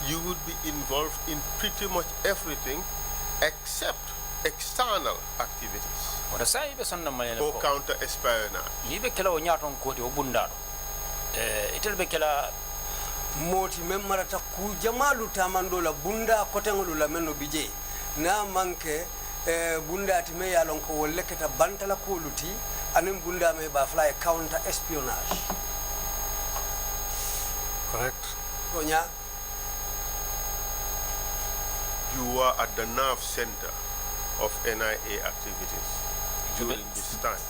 you would be involved in pretty much everything except external activities or counter-espionage. Moti memmarata ku jamalu tamando la bunda kotengolu la menno bije na manke bunda atime yalon ko wolleketa bantala ko luti anen bunda me ba fly counter espionage. Correct. Onya, you are at the nerve center of NIA activities during this time.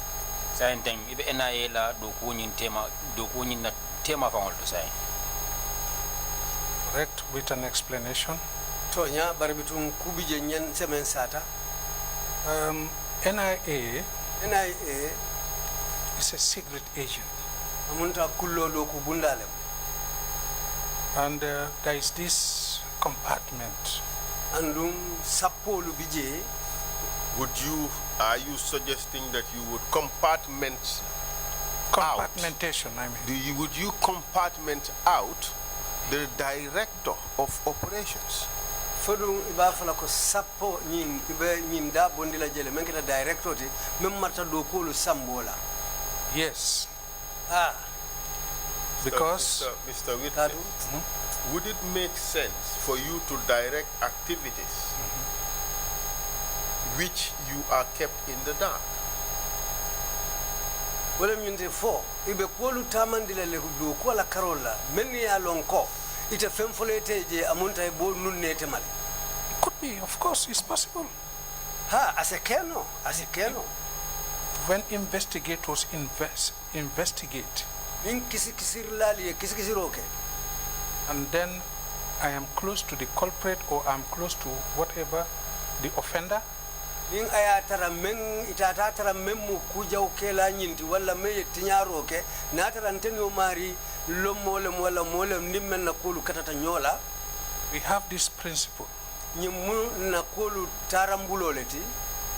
Saying thing, if NIA la do kunin na tema fangol to say. Correct, with an explanation. Tonya barbitun kubije nyen semen sata. NIA is a secret agent. Amunta kullo do ku bundale. And there is this compartment. Andum sapolu bije. Are you suggesting that you would compartmentation, I mean. Would you compartment out the director of operations? Fodum iba fala ko sappo nyin ibe nyin da bondila jele men keta director ti mem marta do ko lu sambola. Yes. Because Mr. Whitney, would it make sense for you to direct activities which you are kept in the dark? Wala minte fo ibe ko lu tamandila le do ko la karola men ya lonko ite femfolete je amunta e bo nunnete mal. It could be, of course, it's possible. Asekeno. When investigators investigate, and then I am close to the culprit or I'm close to whatever the offender, ning ayatara men itatara memmu kujaw kela nyinti wala me tinyaroke natara ntenyo mari lomole wala mole nimmen na kulu katata nyola. We have this principle. Nyimu na kulu tarambuloleti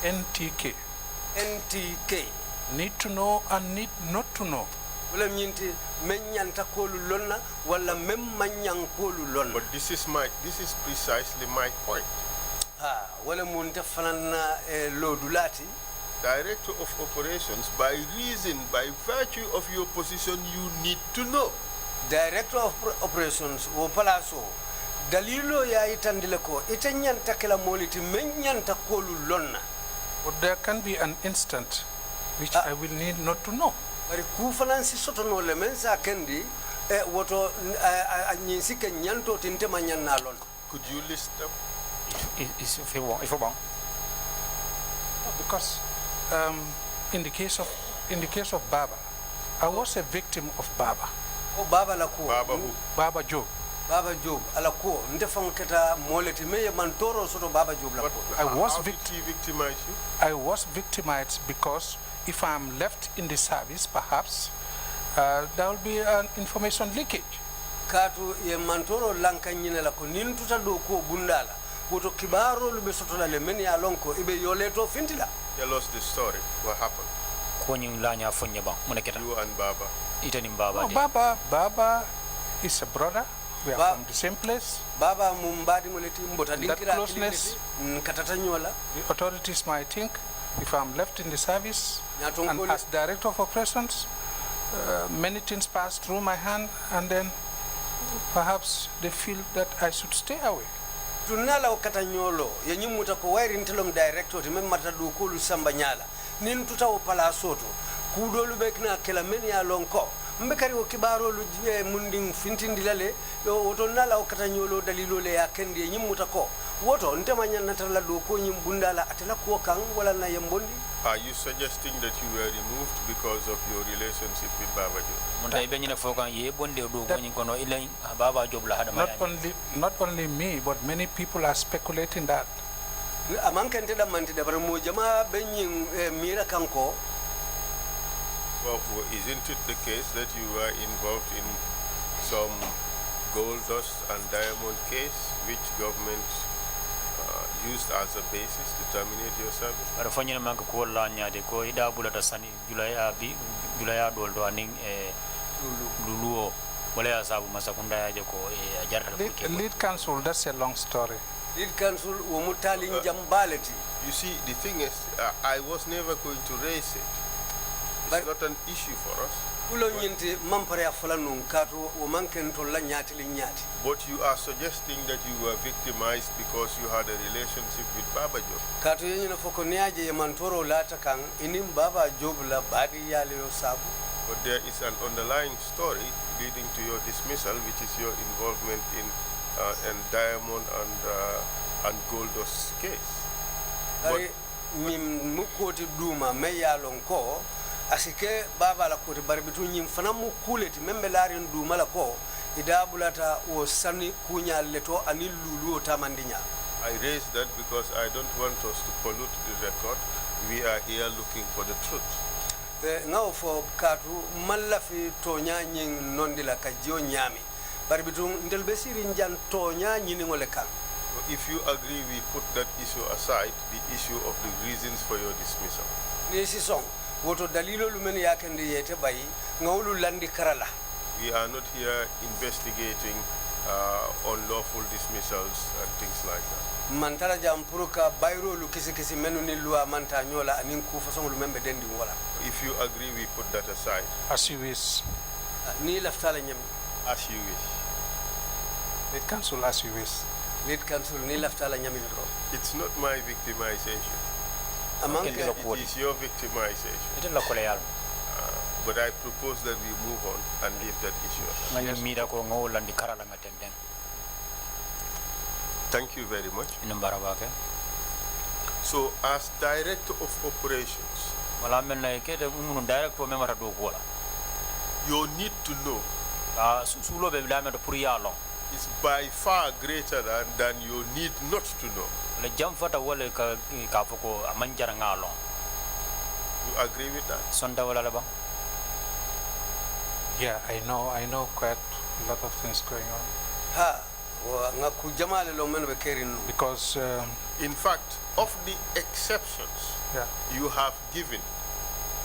NTK. Need to know and need not to know. Wala nyinti menyanta kulu lonna wala memmanyan kulu lonna. But this is precisely my point. Wala munta fanana lodulati. Director of operations, by virtue of your position, you need to know. Director of operations, wopalaso. Dalilo ya itandile ko itanyanta kala moliti menyanta kolu lonna. But there can be an instant which I will need not to know. Bari ku fanansi soto no le mensa kendi woto nyinsike nyanto tinte manyanna lon. Could you list them? If you want. Because in the case of Baba, I was a victim of Baba. Oh, Baba la ko. Baba who? Baba Job. Baba Job ala ko ndefan keta moleti meye mantoro soto Baba Job la ko. How did he victimize you? I was victimized because if I'm left in the service, perhaps there will be an information leakage. Katu ye mantoro lankanyine la ko nintuta do ko bundala. Woto kibaro lube soto la le men ya lonko ibe yoleto fintila. Tell us the story. What happened? You and Baba. Baba is a brother. We are from the same place. Baba mumbadi muleti mbota that closeness, the authorities might think if I'm left in the service and as director of operations, many things pass through my hand and then perhaps they feel that I should stay away. Tunala okatanyolo yenyimuta ko wairi ntelom director memata do kulu sambanyala nin tuta opala soto kudolu bekna kala men ya lonko mbekari o kibaro lu munding fintindilale yo woto nala okatanyolo dalilo le ya kendi yenyimuta ko woto ntemanya natala do ko nyim bundala atela ko kan wala na yembondi. Are you suggesting that you were removed because of your relationship with Baba Job? Not only me, but many people are speculating that. Well, isn't it the case that you were involved in some gold dust and diamond case which government used as a basis to terminate your service? Lead counsel, that's a long story. Lead counsel womutali njambaleti. You see, the thing is, I was never going to raise it. It's not an issue for us. But you are suggesting that you were victimized because you had a relationship with Baba Job. But there is an underlying story leading to your dismissal, which is your involvement in Diamond and Goldos case. Asike baba la kote baribitu nyimfana mukuleti membe lari nduma la ko idabulata wo sani kunya leto ani lulu tamandinya. I raise that because I don't want us to pollute the record. We are here looking for the truth. Ngao fo katu malafi tonya nying nondila kajio nyami baribitu ndelbesiri njan tonya nyini ngole kan. If you agree, we put that issue aside, the issue of the reasons for your dismissal. Nisi song. Woto dalilo lumeni yakende yete bayi ngawulu landi karala. We are not here investigating unlawful dismissals and things like that. Mantara jampuruka bayro lu kisi menu ni luwa manta nyola anin kufa songo lumembe dendi wala. If you agree, we put that aside. As you wish. Ni laftala nyami. As you wish. Lead counsel, as you wish. Lead counsel ni laftala nyami ro. It's not my victimization. It is your victimization. But I propose that we move on and leave that issue. Thank you very much. So, as Director of Operations, your need to know is by far greater than your need not to know. You agree with that? Yeah, I know quite a lot of things going on. Because in fact, of the exceptions you have given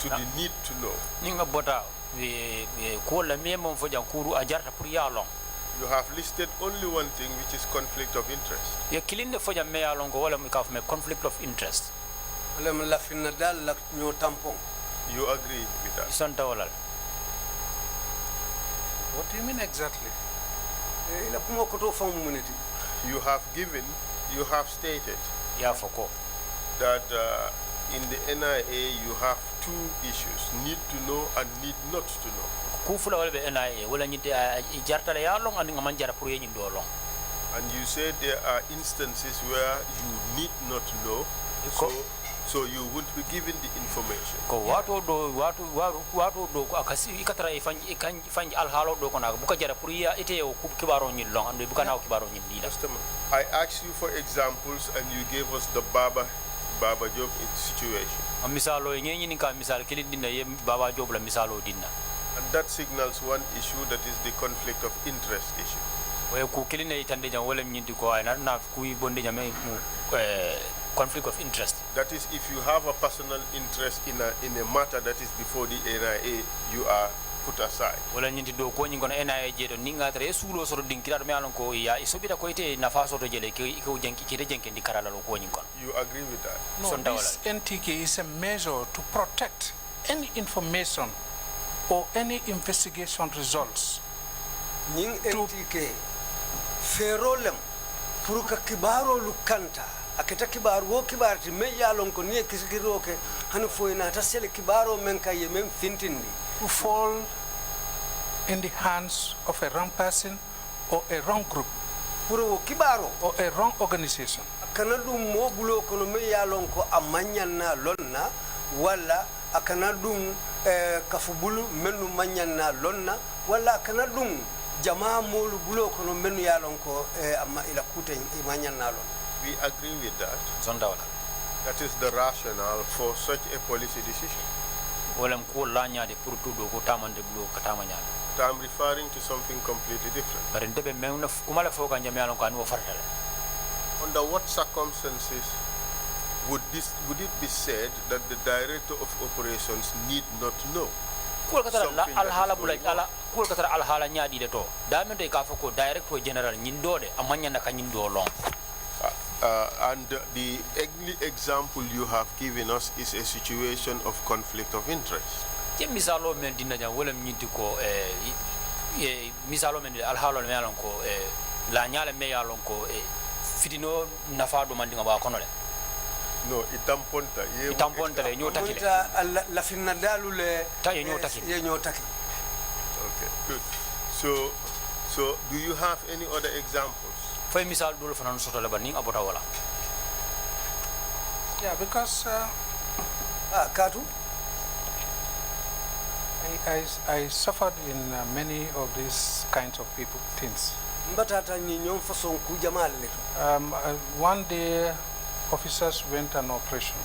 to the need to know, you have listed only one thing, which is conflict of interest. Conflict of interest. You agree with that? What do you mean exactly? You have stated that in the NIA you have two issues, need to know and need not to know. And you said there are instances where you need not know, so you won't be given the information. I asked you for examples and you gave us the Baba Job situation. And that signals one issue, that is the conflict of interest issue. Conflict of interest. That is, if you have a personal interest in a matter that is before the NIA, you are put aside. You agree with that? No, this NTK is a measure to protect any information or any investigation results. Ning NTK ferolem puruka kibaro lukanta aketa kibaru wo kibarti me yalon ko ne kiskiroke hanu foina tasele kibaro men kaye men fintindi to fall in the hands of a wrong person or a wrong group puro kibaro or a wrong organization. Kanadu mo bulo ko me yalon ko amanyanna lonna wala akanadum kafubulu menu manyanna lonna wala akanadum jamaa molu bulo kono menu yalon ko amma ila kute manyanna lonna. We agree with that. That is the rationale for such a policy decision. But I'm referring to something completely different. Under what circumstances would it be said that the Director of Operations need not know? kul katara alhala bulay ala kul katara alhala nyaadi de to damen de ka fako director general nyindode amanya na kanyindo long. And the only example you have given us is a situation of conflict of interest. Ke misalo men dinaja wala nyinti ko misalo men alhala me alon ko la nyala me alon ko fitino nafa do mandinga ba konole. No, itamponta le nyotaki la finna dalu le ta ye nyotaki okay, good. So do you have any other examples? Fay misal dulu fanan soto le baning abota wala. Yeah, because Katu, I suffered in many of these kinds of things. One day, officers went on operation.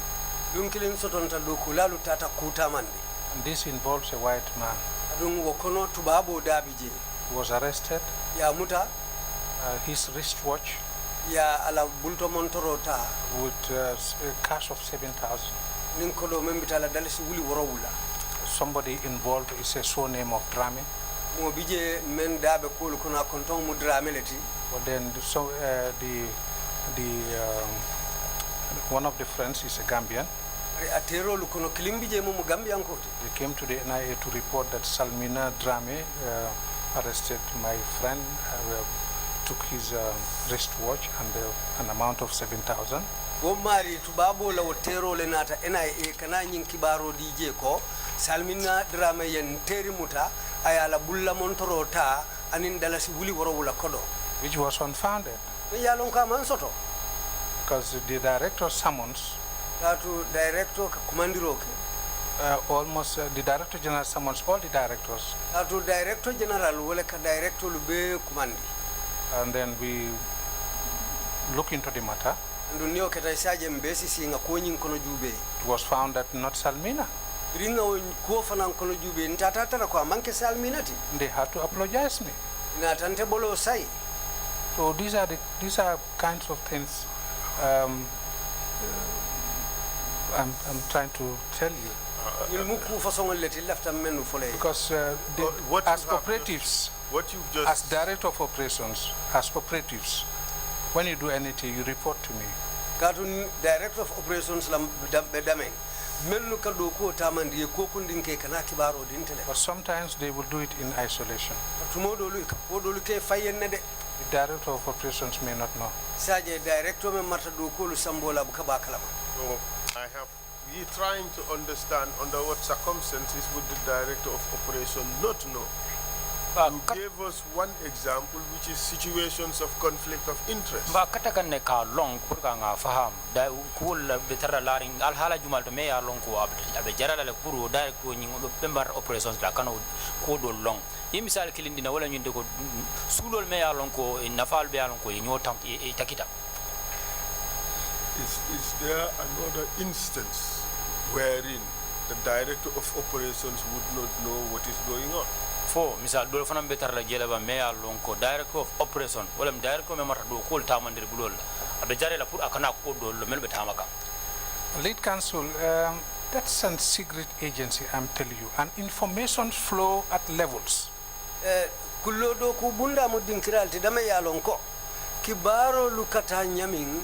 And this involves a white man. He was arrested. His wristwatch with a cash of 7,000. Somebody involved is a surname of Drammeh. But then one of the friends is a Gambian. They came to the NIA to report that Salmina Drammeh arrested my friend, took his wristwatch and an amount of 7,000. Salmina Drammeh yen teri muta ayala bulla montorota anin dalasi wuli woro wula kodo, which was unfounded because the director summons almost the director general summons all the directors, director general wala ka director lube kumandi, and then we look into the matter. It was found that not Salmina. They had to apologize me. So these are kinds of things I'm trying to tell you. Because as operatives, as director of operations, as operatives, when you do anything, you report to me. Director of operations but sometimes they will do it in isolation. The director of operations may not know. We're trying to understand under what circumstances would the director of operations not know. You gave us one example, which is situations of conflict of interest. Ba katakan ne ka long pour ka nga faham da kul betara laring al hala jumal to me ya long ko abe jarala le pour da ko nyi do member operations la kanu ko do long yi misal kilindi na wala nyinde ko sulol me ya long ko nafal be ya long ko nyo tam takita. Is there another instance wherein the director of operations would not know what is going on? Fo misal do fana betar la jela ba me alon ko director of operation wala director me mata do ko tamandir bulol abe jare la pour akana ko do lo mel be tamaka. Lead counsel, that's a secret agency, I'm telling you, and information flow at levels. Kullo do ku bunda mo dinkiral te dama yalon ko kibaro lukata nyamin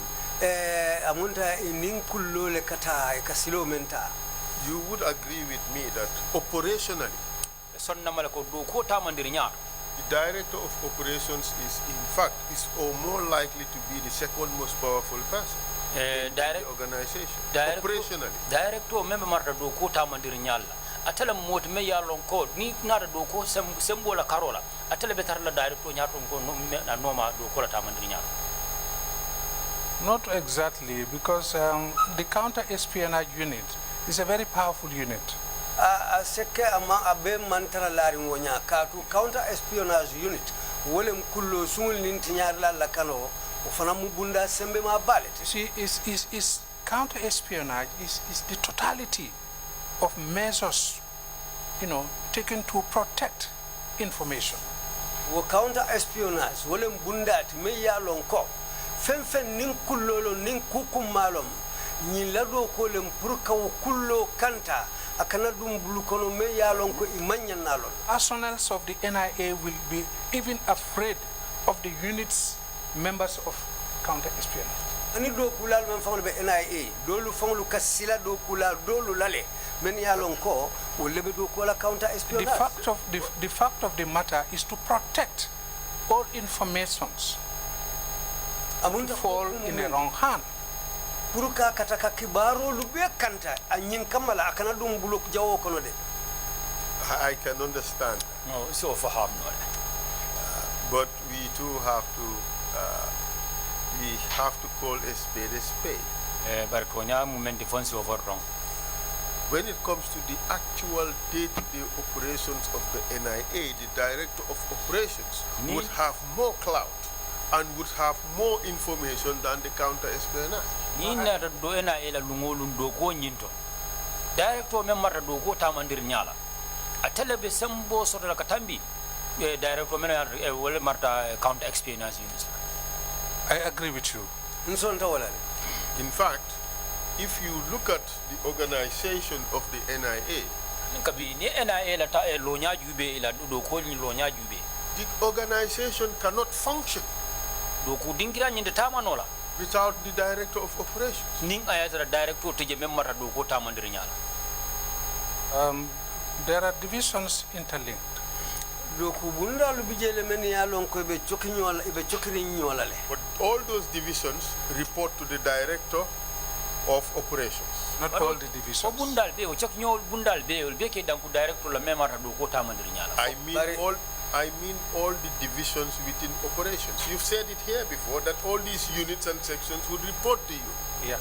amunta inin kullo le kata e kasilo menta. You would agree with me that operationally the director of operations is in fact more likely to be the second most powerful person in the organization. Operationally. Director member marta do ko tamandir nyalla atala mot me yalon ko ni nada do ko sembola karola atala betar la director nyato ko no ma do ko tamandir nyalla. Not exactly, because the counter espionage unit is a very powerful unit. Counter espionage unit see, is counter espionage is the totality of measures, taken to protect information. Counter espionage fen nin kullolo nin kukum malom ni lado ko lem pour kaw kullo kanta akana dum bulu kono me yalon ko imanya nalon personnel of the NIA will be even afraid of the unit's members of counter espionage. ani do kulal men fawle be NIA dolu fawlu kasila do kulal dolu lale men yalon ko o lebe do ko la counter espionage. The fact of the matter is to protect all informations fall in the wrong hand. Puruka kataka kibaro lube kanta anyin kamala akana dum buluk jawo kono de. I can understand. No, so faham no. But we too have to call a spade a spade. Barkonya moment defense over wrong. When it comes to the actual day-to-day operations of the NIA, the director of operations would have more clout and would have more information than the counter-espionage. Nina do NIA la lungolun do ko nyinto. Director me marta do ko tamandir nyala. Atele be sembo soto la katambi. Director me wala marta counter-espionage units. I agree with you. In fact, if you look at the organization of the NIA, the organization cannot function without the director of operations. There are divisions interlinked. But all those divisions report to the director of operations. Not all the divisions. I mean all the divisions within operations. You've said it here before that all these units and sections would report to you. Yeah.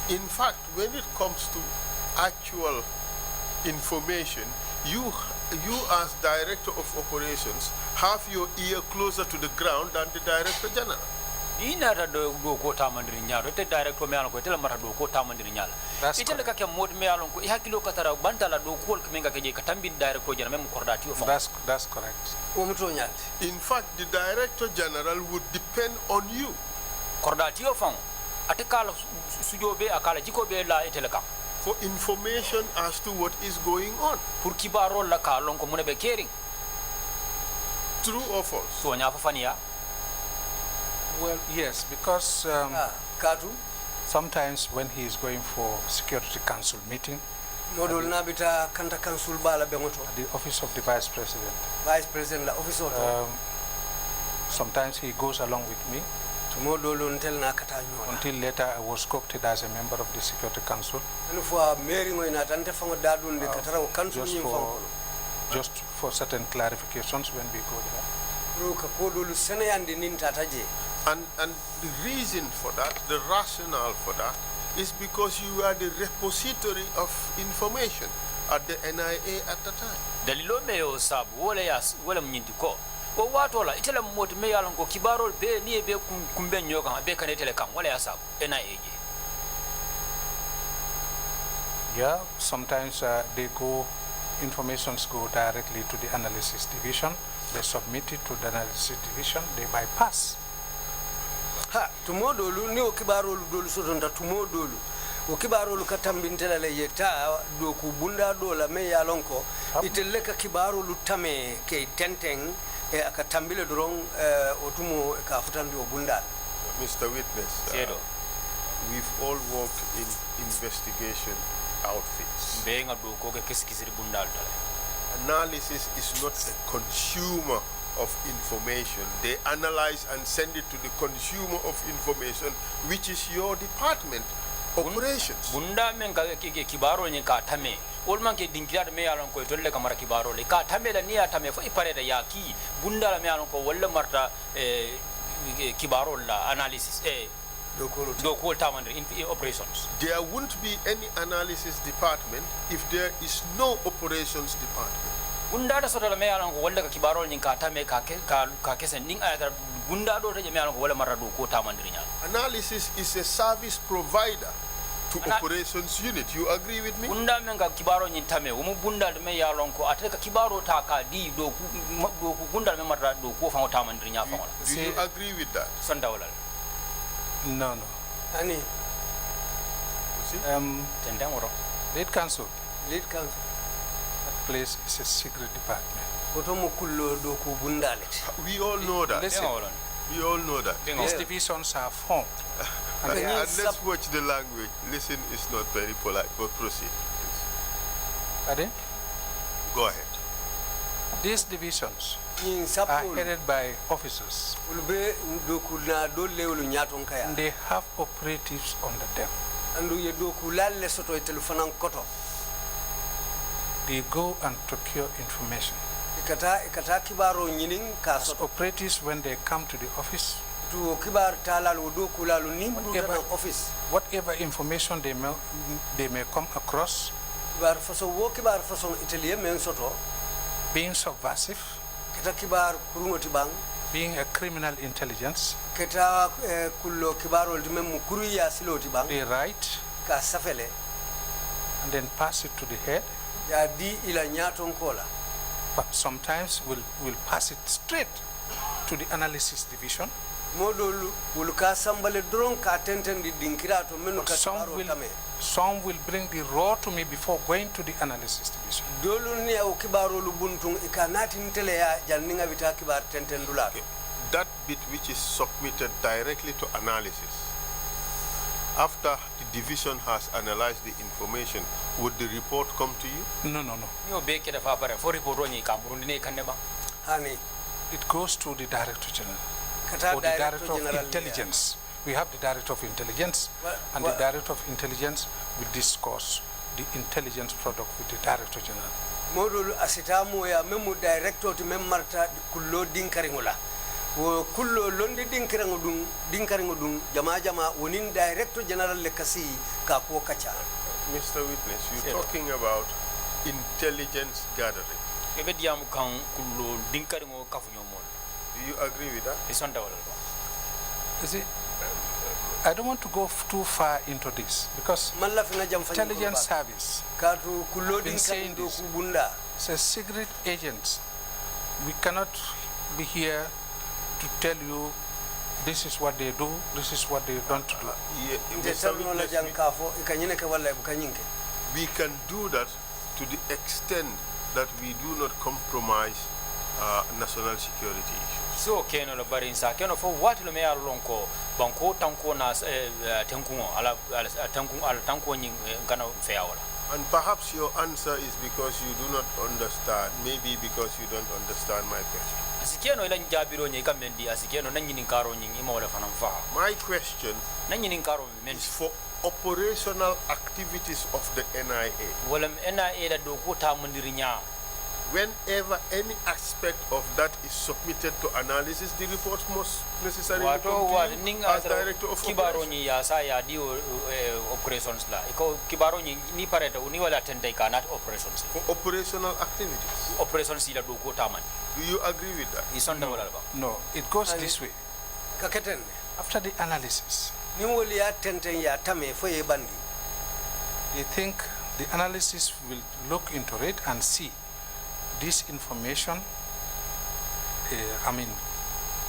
In fact, when it comes to actual information, you as director of operations have your ear closer to the ground than the director general. That's correct. In fact, the director general would depend on you. For information as to what is going on. True or false? Well, yes, because sometimes when he is going for Security Council meeting, at the office of the Vice President, sometimes he goes along with me. Until later I was co-opted as a member of the Security Council. Just for certain clarifications when we go there. And the reason for that, the rationale for that, is because you are the repository of information at the NIA at the time. Yeah, sometimes informations go directly to the analysis division. They submit it to the analysis division. They bypass. Tumodolu ni okibarolu dolu sotonda tumodolu okibarolu katambintela le yeta do kubunda dola me yalonko iteleka kibarolu tame ke tenteng e akatambile dorong otumo ka futandi obunda. Mr. Witness, we've all worked in investigation outfits. Analysis is not a consumer of information. They analyze and send it to the consumer of information, which is your department, operations. Bunda menga kibaro ni katame. Olman ke dinkiar me alon ko tolle kamara kibaro le katame la ni atame fo ipare da yaki. Bunda la me alon ko walla marta kibaro la analysis operations. There won't be any analysis department if there is no operations department. Bunda da soto la me alon ko walla ka kibaro ni katame ka kesen ning ayata bunda do te me alon ko walla marta do ko tamandrinya. Analysis is a service provider to operations unit. You agree with me? Bunda menga kibaro ni tame umu bunda me yalon ko ateka kibaro ta ka di do ku bunda me marta do ko fa tamandrinya fa. Do you agree with that? Santa wala. No, no. Ani. Lead counsel. Lead counsel. That place is a secret department. We all know that. Listen, we all know that. these divisions are formed. And let's watch the language. Listen is not very polite, but proceed, please. Pardon? Go ahead. These divisions are headed by officers. They have operatives under them. They go and procure information. As operatives, when they come to the office, whatever information they may come across, being subversive, being a criminal intelligence, they write and then pass it to the head. But sometimes we'll pass it straight to the analysis division. But some will bring the raw to me before going to the analysis division. That bit which is submitted directly to analysis, after the division has analyzed the information, would the report come to you? No. It goes to the Director General or the Director of Intelligence. We have the Director of Intelligence, and the Director of Intelligence will discuss the intelligence product with the Director General. Modul asitamu ya memu director to memmarta kullo dinkaringula. Kullo londi dinkaringudung jama wonin Director General lekasi ka ko kacha. Mr. Witness, you're talking about intelligence gathering. Do you agree with that? You see, I don't want to go too far into this because intelligence service been saying this. It's a secret agents. We cannot be here to tell you this is what they do, this is what they don't do. We can do that to the extent that we do not compromise national security issues. So keno lo bari insa keno fo what lo me alonko banko tanko na tankungo ala tanko nyin kana feawola. And perhaps your answer is because you do not understand, maybe because you don't understand my question. Asikeno ila njabiro nyi kamendi asikeno nanyi karo nyi imola fanamfa. My question is for operational activities of the NIA. Wala NIA da dokuta mundirinya. Whenever any aspect of that is submitted to analysis, the report must necessarily come to you as Director of Operations. Operations la. Iko kibaro ni pareta uni wala tenda ikanat operations. For operational activities. Operations ila dokuta man. Do you agree with that? No, it goes this way. After the analysis, they think the analysis will look into it and see this information,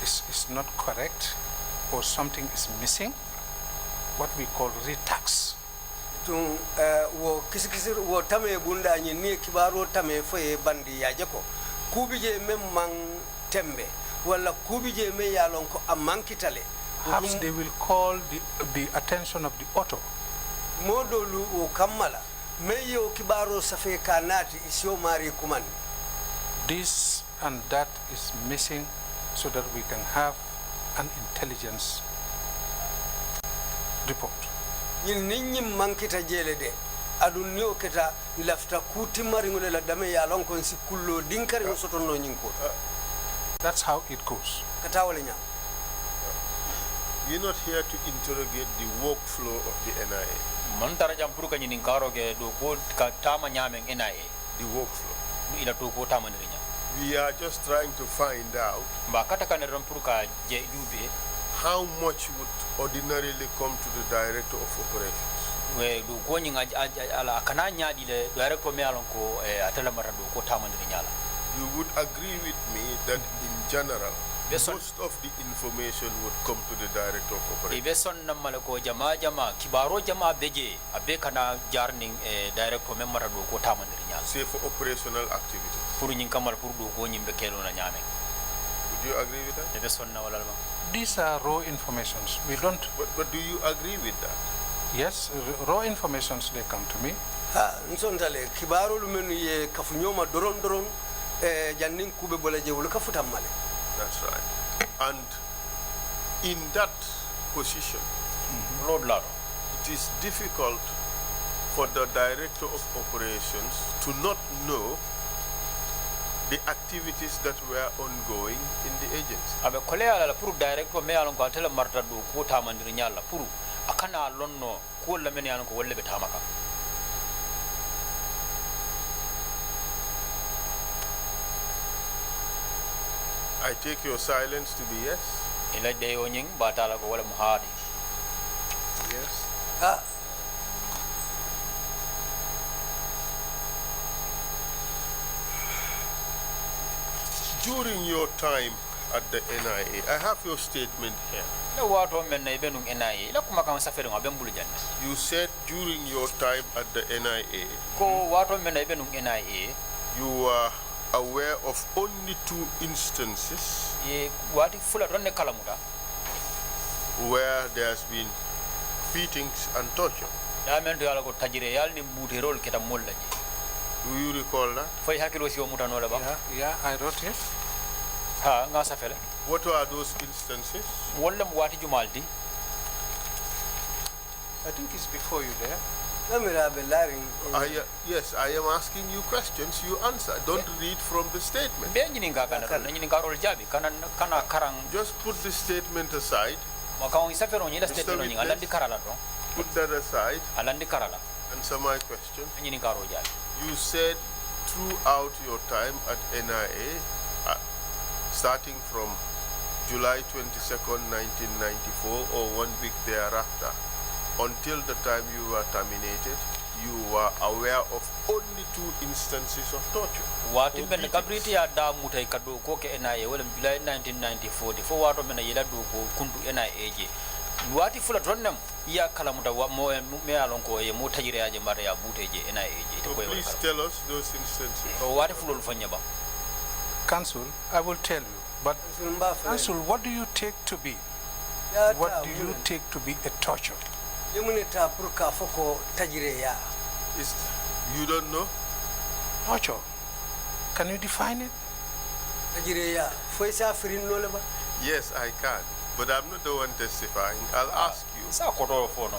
is not correct or something is missing, what we call retax. Perhaps they will call the attention of the author. This and that is missing so that we can have an intelligence report. That's how it goes. You're not here to interrogate the workflow of the NIA. The workflow. We are just trying to find out how much would ordinarily come to the Director of Operations. You would agree with me that in general, most of the information would come to the director of operations. Ibeson namale ko jama kibaro jama beje abe kana jarning director memara do ko tamandir nya. Say for operational activities. Pour nyin kamal pour do ko nyimbe kelo na nyame. Would you agree with that? Ibeson na wala ba. These are raw informations. We don't. But do you agree with that? Yes, raw informations, they come to me. Nsontale kibaro lumenu ye kafunyoma doron janning kube bola je wala kafuta male. That's right. And in that position, Lord Laro, it is difficult for the director of operations to not know the activities that were ongoing in the agency. Abe kolea la pour director me alon ko tele marta do ko tamandir nyalla pour akana lonno ko la men yan ko wolle be tamaka. I take your silence to be yes. Ila de onying batala ko wala muhadi. Yes. During your time at the NIA, I have your statement here. You said during your time at the NIA, you were aware of only 2 instances where there has been beatings and torture. Do you recall that? Yeah, I wrote it. What were those instances? I think it's before you there. Yes, I am asking you questions, you answer. Don't read from the statement. Just put the statement aside. Put that aside. Answer my question. You said throughout your time at NIA, starting from July 22nd, 1994, or 1 week thereafter, until the time you were terminated, you were aware of only 2 instances of torture. What in the Cabriti ada mutai kado ko ke NIA well July 1994 for what men yela do ko kundu NIA. What if full ronnam ya kalamuta wa mo me alon ko e mo tajire aje mara ya buteje NIA. So please tell us those instances. What if full fanyaba? Council, I will tell you. But Council, what do you take to be? What do you take to be a torture? You don't know? Torture. Can you define it? Yes, I can. But I'm not the one testifying. I'll ask you.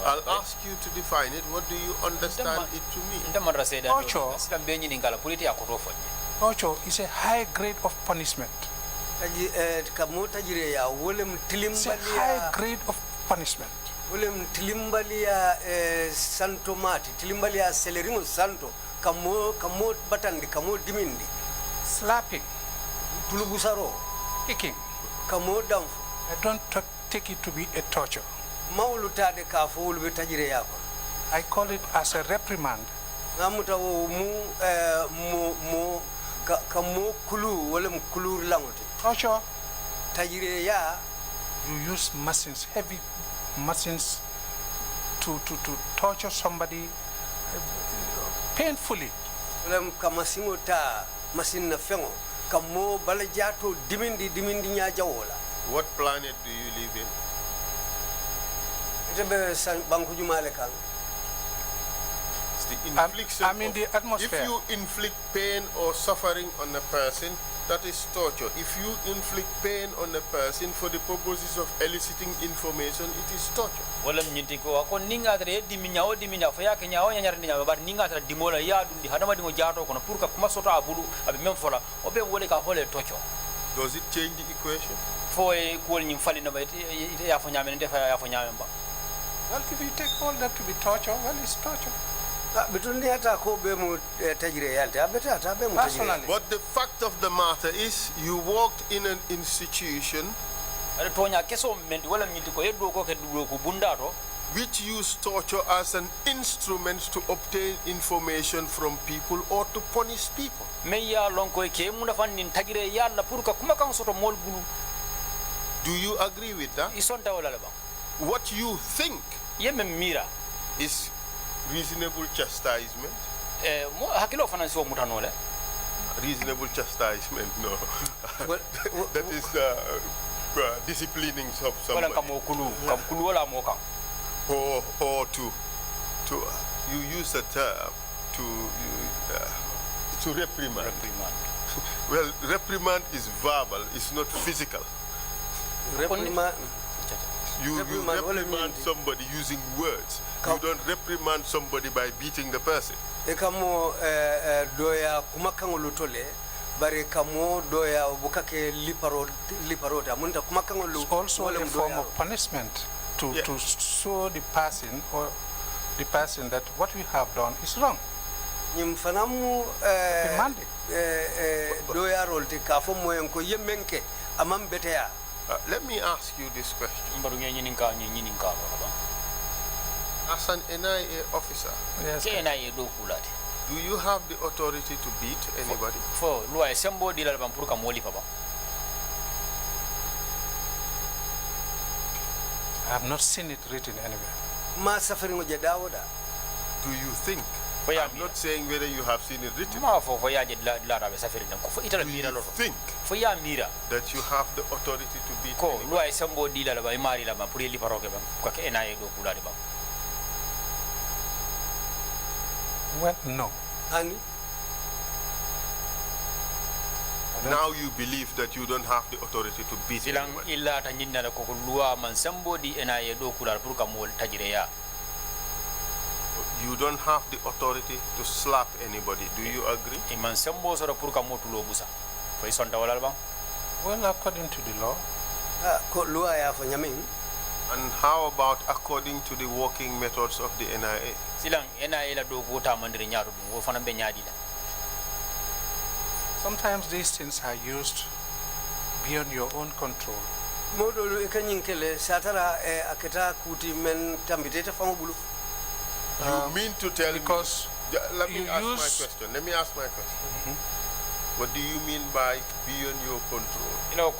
I'll ask you to define it. What do you understand it to mean? Torture is a high grade of punishment. It's a high grade of punishment. Slapping, kicking. I don't take it to be a torture. I call it as a reprimand. Torture. You use machines, heavy machines, to torture somebody painfully. What planet do you live in? It's the infliction. I'm in the atmosphere. If you inflict pain or suffering on a person, that is torture. If you inflict pain on a person for the purposes of eliciting information, it is torture. Does it change the equation? Well, if you take all that to be torture, well, it's torture. Personally. But the fact of the matter is, you worked in an institution which used torture as an instrument to obtain information from people or to punish people. Do you agree with that? What you think is reasonable chastisement? Reasonable chastisement, no. That is disciplining somebody. Or to you use the term to reprimand. Well, reprimand is verbal, it's not physical. Reprimand. You reprimand somebody using words. You don't reprimand somebody by beating the person. Ekamo doya kumakangolo tole bare kamo doya bukake liparota munta kumakangolo. It's also a form of punishment to show the person or the person that what we have done is wrong. Nyimfanamu doya rolte kafo moyenko yemenke amambetea. Let me ask you this question. As an NIA officer, yes, do you have the authority to beat anybody? I have not seen it written anywhere. Do you think? I'm not saying whether you have seen it written. Do you think that you have the authority to beat anybody? Well, no. And now you believe that you don't have the authority to beat anybody. You don't have the authority to slap anybody. Do you agree? Well, according to the law. And how about according to the working methods of the NIA? Sometimes these things are used beyond your own control. You mean to tell because me? Let me ask my question. What do you mean by beyond your control? You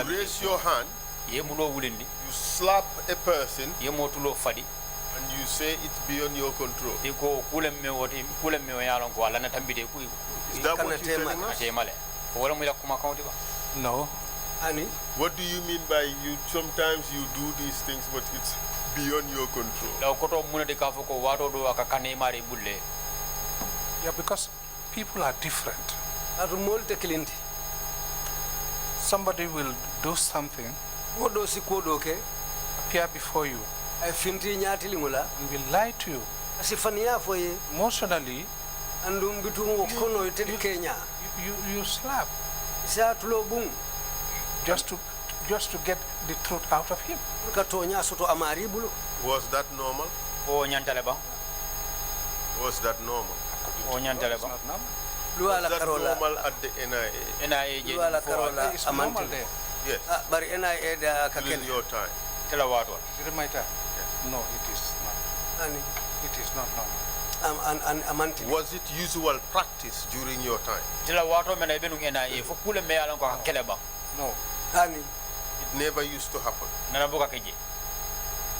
raise your hand, you slap a person, and you say it's beyond your control. Is that what you're telling us? No. What do you mean by you? Sometimes you do these things, but it's beyond your control. Yeah, because people are different. Somebody will do something, appear before you, and will lie to you. Emotionally, you slap. Just to get the truth out of him. Was that normal? Was that normal? Was that normal at the NIA? It's normal there. Yes. During your time? During my time? Yes. No, it is not. It is not normal. Was it usual practice during your time? No. It never used to happen.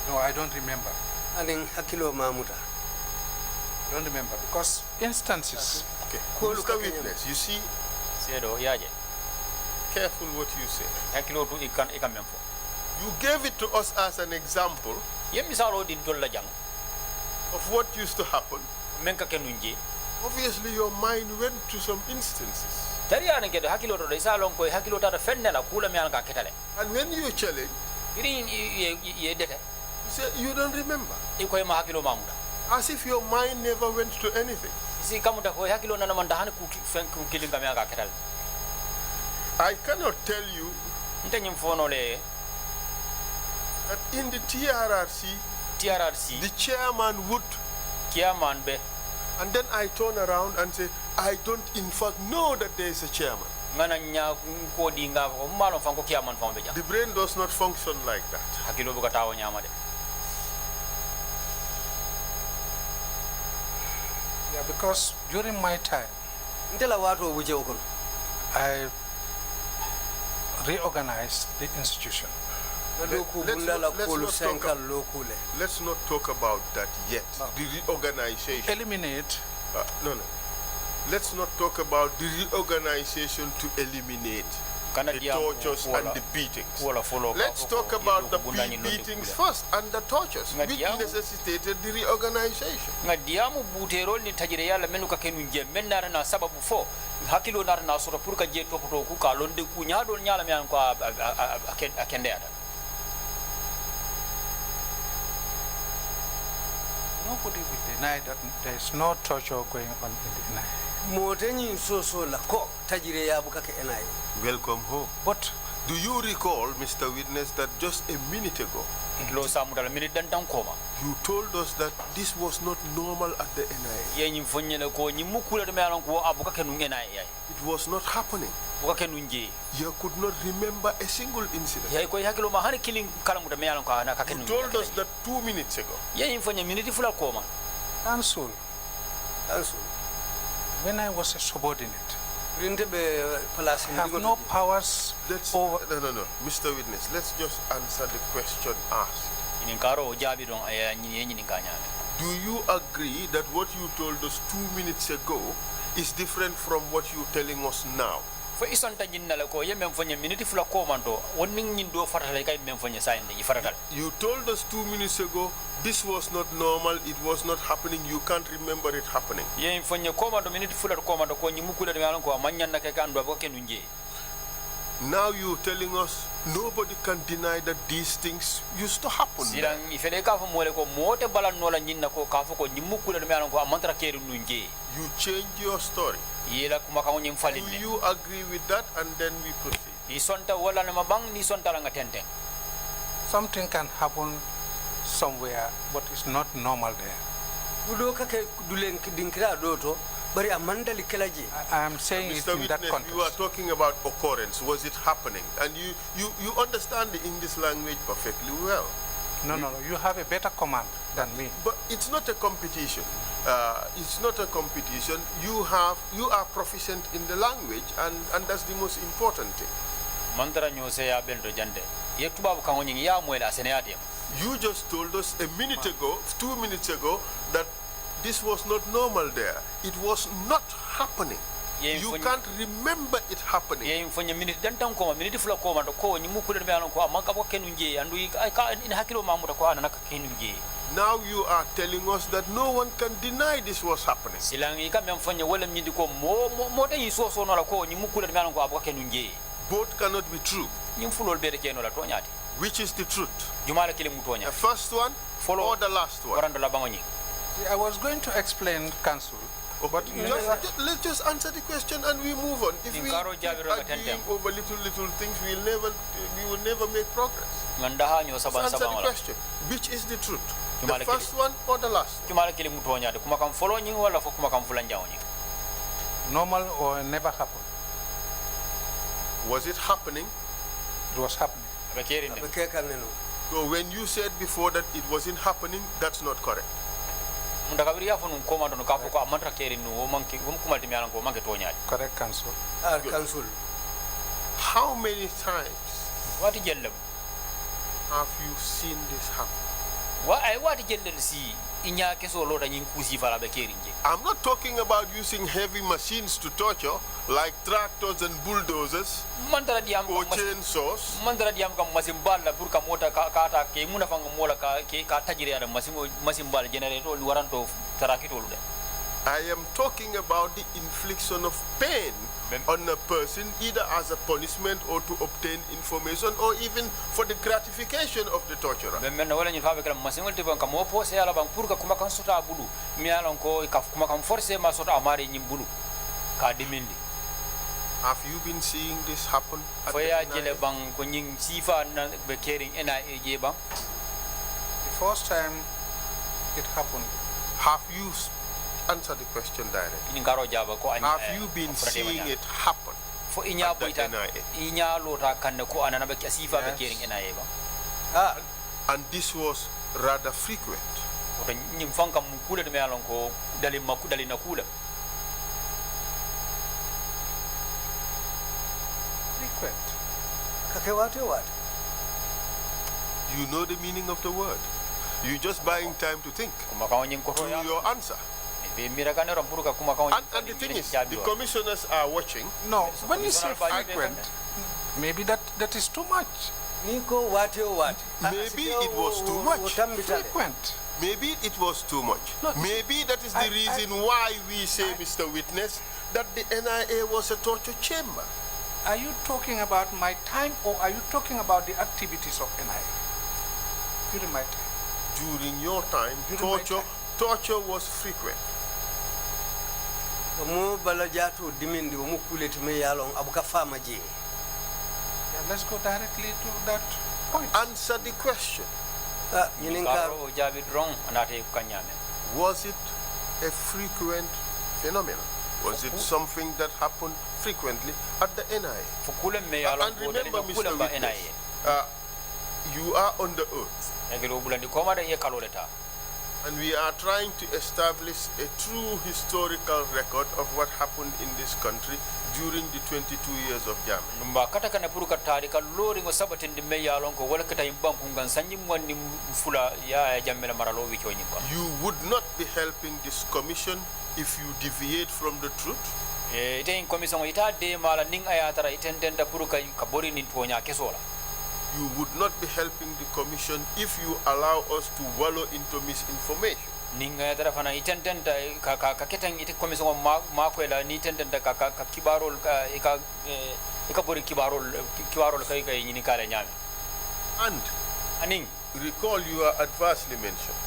No, I don't remember. I don't remember because instances. Okay. Mr. Witness, you see, careful what you say. You gave it to us as an example of what used to happen. Obviously, your mind went to some instances. And when you challenge, you say you don't remember. As if your mind never went to anything. I cannot tell you that in the TRRC, the chairman would. And then I turn around and say, I don't in fact know that there is a chairman. The brain does not function like that. Yeah, because reorganize the institution. Let's not talk about that yet. The reorganization. Eliminate. No. Let's not talk about the reorganization to eliminate the tortures and the beatings. Let's talk about the beatings first and the tortures, which necessitated the reorganization. Nobody will deny that there is no torture going on in the NIA. Welcome home. But do you recall, Mr. Witness, that just a minute ago, you told us that this was not normal at the NIA? It was not happening. You could not remember a single incident. You told us that 2 minutes ago. Counsel, when I was a subordinate, I have no powers over... No. Mr. Witness, let's just answer the question asked. Do you agree that what you told us 2 minutes ago is different from what you're telling us now? You told us 2 minutes ago this was not normal, it was not happening, you can't remember it happening. Now you're telling us nobody can deny that these things used to happen. You change your story. Do you agree with that? And then we proceed. Something can happen somewhere, but it's not normal there. I am saying it in that context. You are talking about occurrence. Was it happening? And you understand the English language perfectly well. No. You have a better command than me. But it's not a competition. It's not a competition. You are proficient in the language, and that's the most important thing. You just told us a minute ago, 2 minutes ago, that this was not normal there. It was not happening. You can't remember it happening. Now you are telling us that no one can deny this was happening. Both cannot be true. Which is the truth? The first one or the last one? I was going to explain, Counsel, but let's just answer the question and we move on. If we keep arguing over little things, we will never make progress. Let's answer the question. Which is the truth? The first one or the last one? Normal or never happened? Was it happening? It was happening. So when you said before that it wasn't happening, that's not correct. Correct, Counsel. Counsel. How many times have you seen this happen? I'm not talking about using heavy machines to torture, like tractors and bulldozers or chainsaws. I am talking about the infliction of pain on a person, either as a punishment or to obtain information or even for the gratification of the torturer. Have you been seeing this happen at the first time it happened. Have you answer the question directly? Have you been seeing it happen at the NIA? And this was rather frequent. Frequent. Kake wate what? You know the meaning of the word. You're just buying time to think to your answer. And the thing is, the commissioners are watching. No, when you say frequent, maybe that is too much. Niko wate what? Maybe it was too much. Frequent. Maybe it was too much. No, maybe that is the reason why we say, Mr. Witness, that the NIA was a torture chamber. Are you talking about my time, or are you talking about the activities of NIA? During my time. During your time, torture was frequent. Let's go directly to that point. Answer the question. Was it a frequent phenomenon? Was it something that happened frequently at the NIA? And remember, Mr. Witness, you are on the oath. And we are trying to establish a true historical record of what happened in this country during the 22 years of Jammeh. You would not be helping this commission if you deviate from the truth. You would not be helping the commission if you allow us to wallow into misinformation. And recall you are adversely mentioned.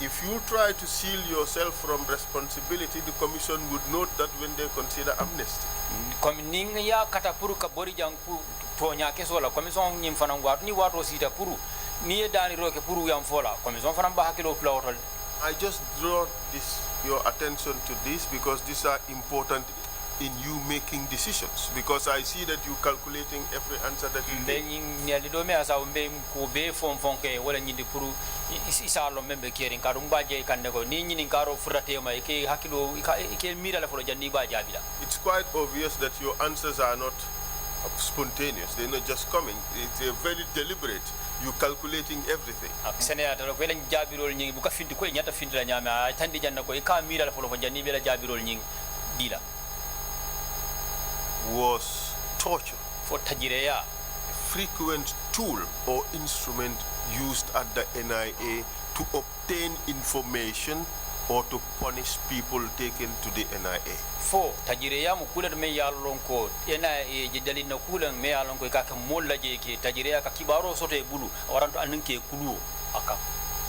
If you try to seal yourself from responsibility, the commission would note that when they consider amnesty. I just draw your attention to this because these are important in you making decisions, because I see that you calculating every answer that you take. It's quite obvious that your answers are not spontaneous. They're not just coming. It's very deliberate. You're calculating everything. Was torture a frequent tool or instrument used at the NIA to obtain information or to punish people taken to the NIA? Fo tajireya mu kula me yalon ko NIA jidali na kula me yalon ko ka molla je ke tajireya ka kibaro soto e bulu waranto ananke kulu aka.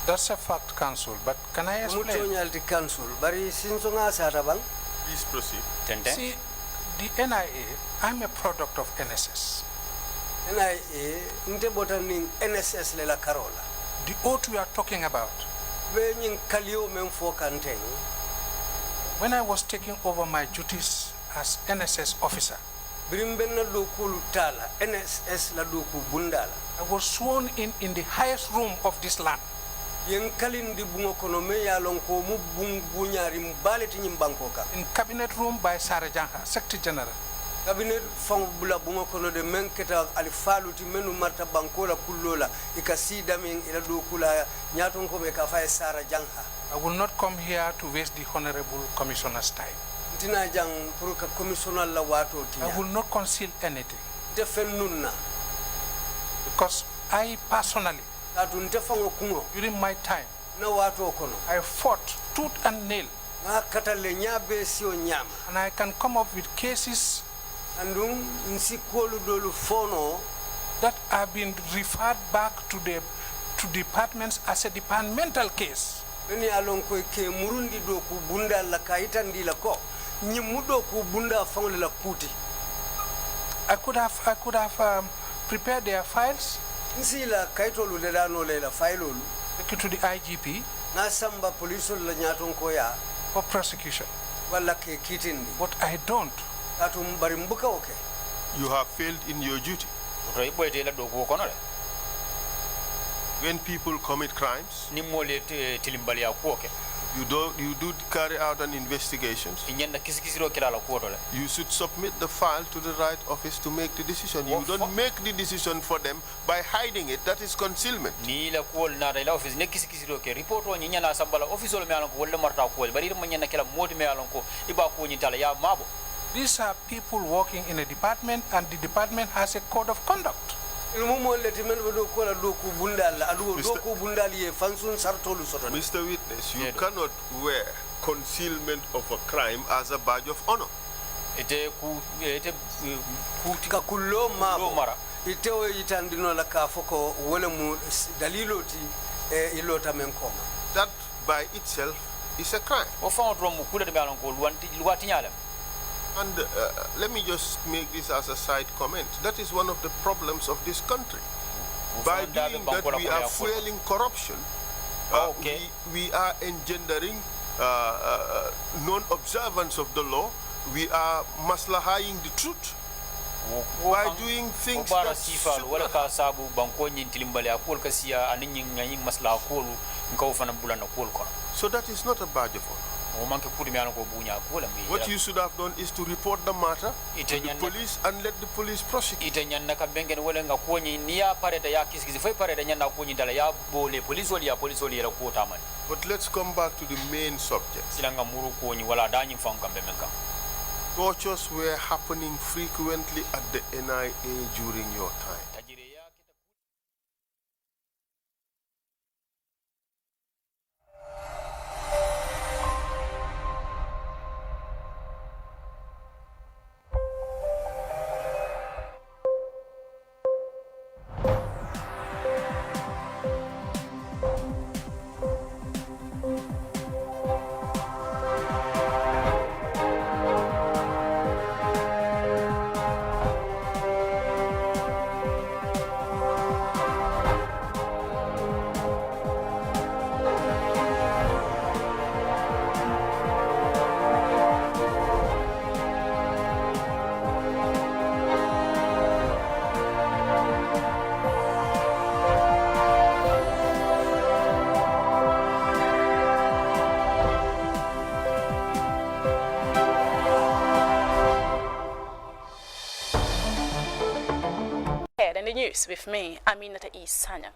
That's a fact, Council, but can I explain? Please proceed. See, the NIA, I'm a product of NSS. NIA, NSS lela Carola. The oath we are talking about. When I was taking over my duties as NSS officer, I was sworn in the highest room of this land. In cabinet room by Sarah Janha, Secretary General. Cabinet fang bula bunga kono de menketa alifalu ti menu marta bankola kulola ikasida min ila do kula nyaton ko be ka fa Sarah Janha. I will not come here to waste the honorable commissioner's time. Tina jang pour ka commissioner la wato ti. I will not conceal anything. Defenunna. Because I personally, during my time, I fought tooth and nail. And I can come up with cases that have been referred back to departments as a departmental case. I could have prepared their files. Take it to the IGP for prosecution. But I don't. You have failed in your duty. When people commit crimes, You do carry out an investigation. You should submit the file to the right office to make the decision. You don't make the decision for them by hiding it. That is concealment. These are people working in a department, and the department has a code of conduct. Mr. Witness, you cannot wear concealment of a crime as a badge of honor. That by itself is a crime. And let me just make this as a side comment. That is one of the problems of this country. By doing that, we are fueling corruption. We are engendering non-observance of the law. We are maslahing the truth. By doing things that so that is not a badge of honor. What you should have done is to report the matter to the police and let the police prosecute. But let's come back to the main subject. Tortures were happening frequently at the NIA during your time. The news with me, Aminata Isanya.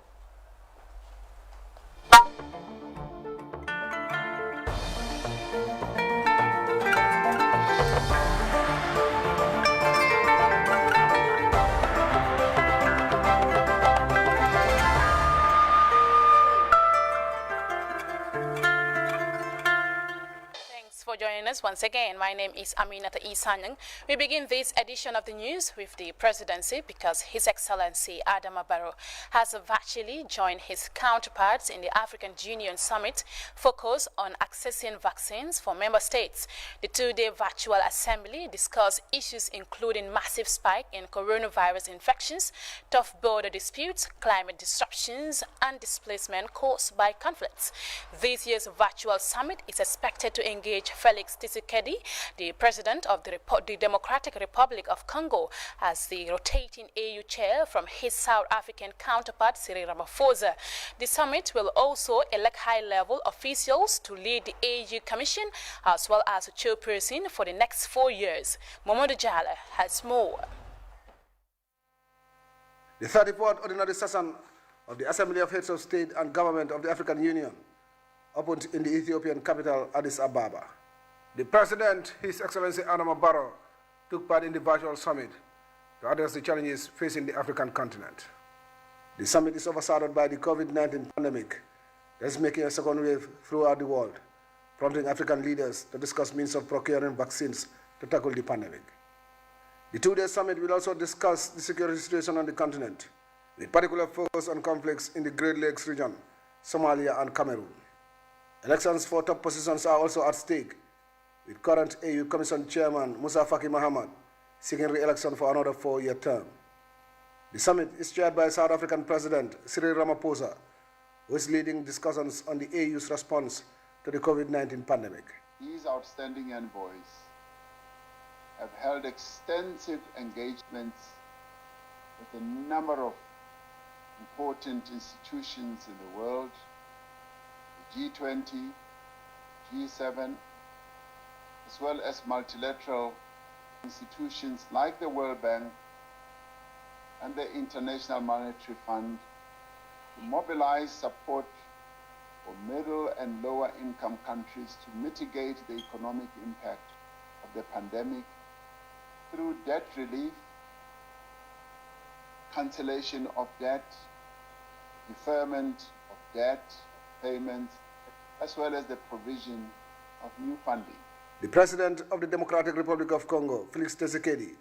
For joining us once again. My name is Aminata Isanyang. We begin this edition of the news with the presidency because His Excellency Adama Barrow has virtually joined his counterparts in the African Union Summit focused on accessing vaccines for member states. The two-day virtual assembly discussed issues including massive spike in coronavirus infections, tough border disputes, climate disruptions, and displacement caused by conflicts. This year's virtual summit is expected to engage Felix Tshisekedi, the president of the Democratic Republic of Congo, as the rotating AU chair from his South African counterpart Cyril Ramaphosa. The summit will also elect high-level officials to lead the AU Commission as well as a chairperson for the next 4 years. Momodu Jala has more. The 34th Ordinary Session of the Assembly of Heads of State and Government of the African Union opened in the Ethiopian capital, Addis Ababa. The President, His Excellency Adama Barrow, took part in the virtual summit to address the challenges facing the African continent. The summit is overshadowed by the COVID-19 pandemic that is making a second wave throughout the world, prompting African leaders to discuss means of procuring vaccines to tackle the pandemic. The two-day summit will also discuss the security situation on the continent, with particular focus on conflicts in the Great Lakes region, Somalia, and Cameroon. Elections for top positions are also at stake, with current AU Commission Chairman Musa Faki Mahamat seeking re-election for another 4-year term. The summit is chaired by South African President Cyril Ramaphosa, who is leading discussions on the AU's response to the COVID-19 pandemic. These outstanding envoys have held extensive engagements with a number of important institutions in the world, the G20, G7, as well as multilateral institutions like the World Bank and the International Monetary Fund to mobilize support for middle and lower income countries to mitigate the economic impact of the pandemic through debt relief, cancellation of debt, deferment of debt payments, as well as the provision of new funding. The President of the Democratic Republic of Congo, Felix Tshisekedi,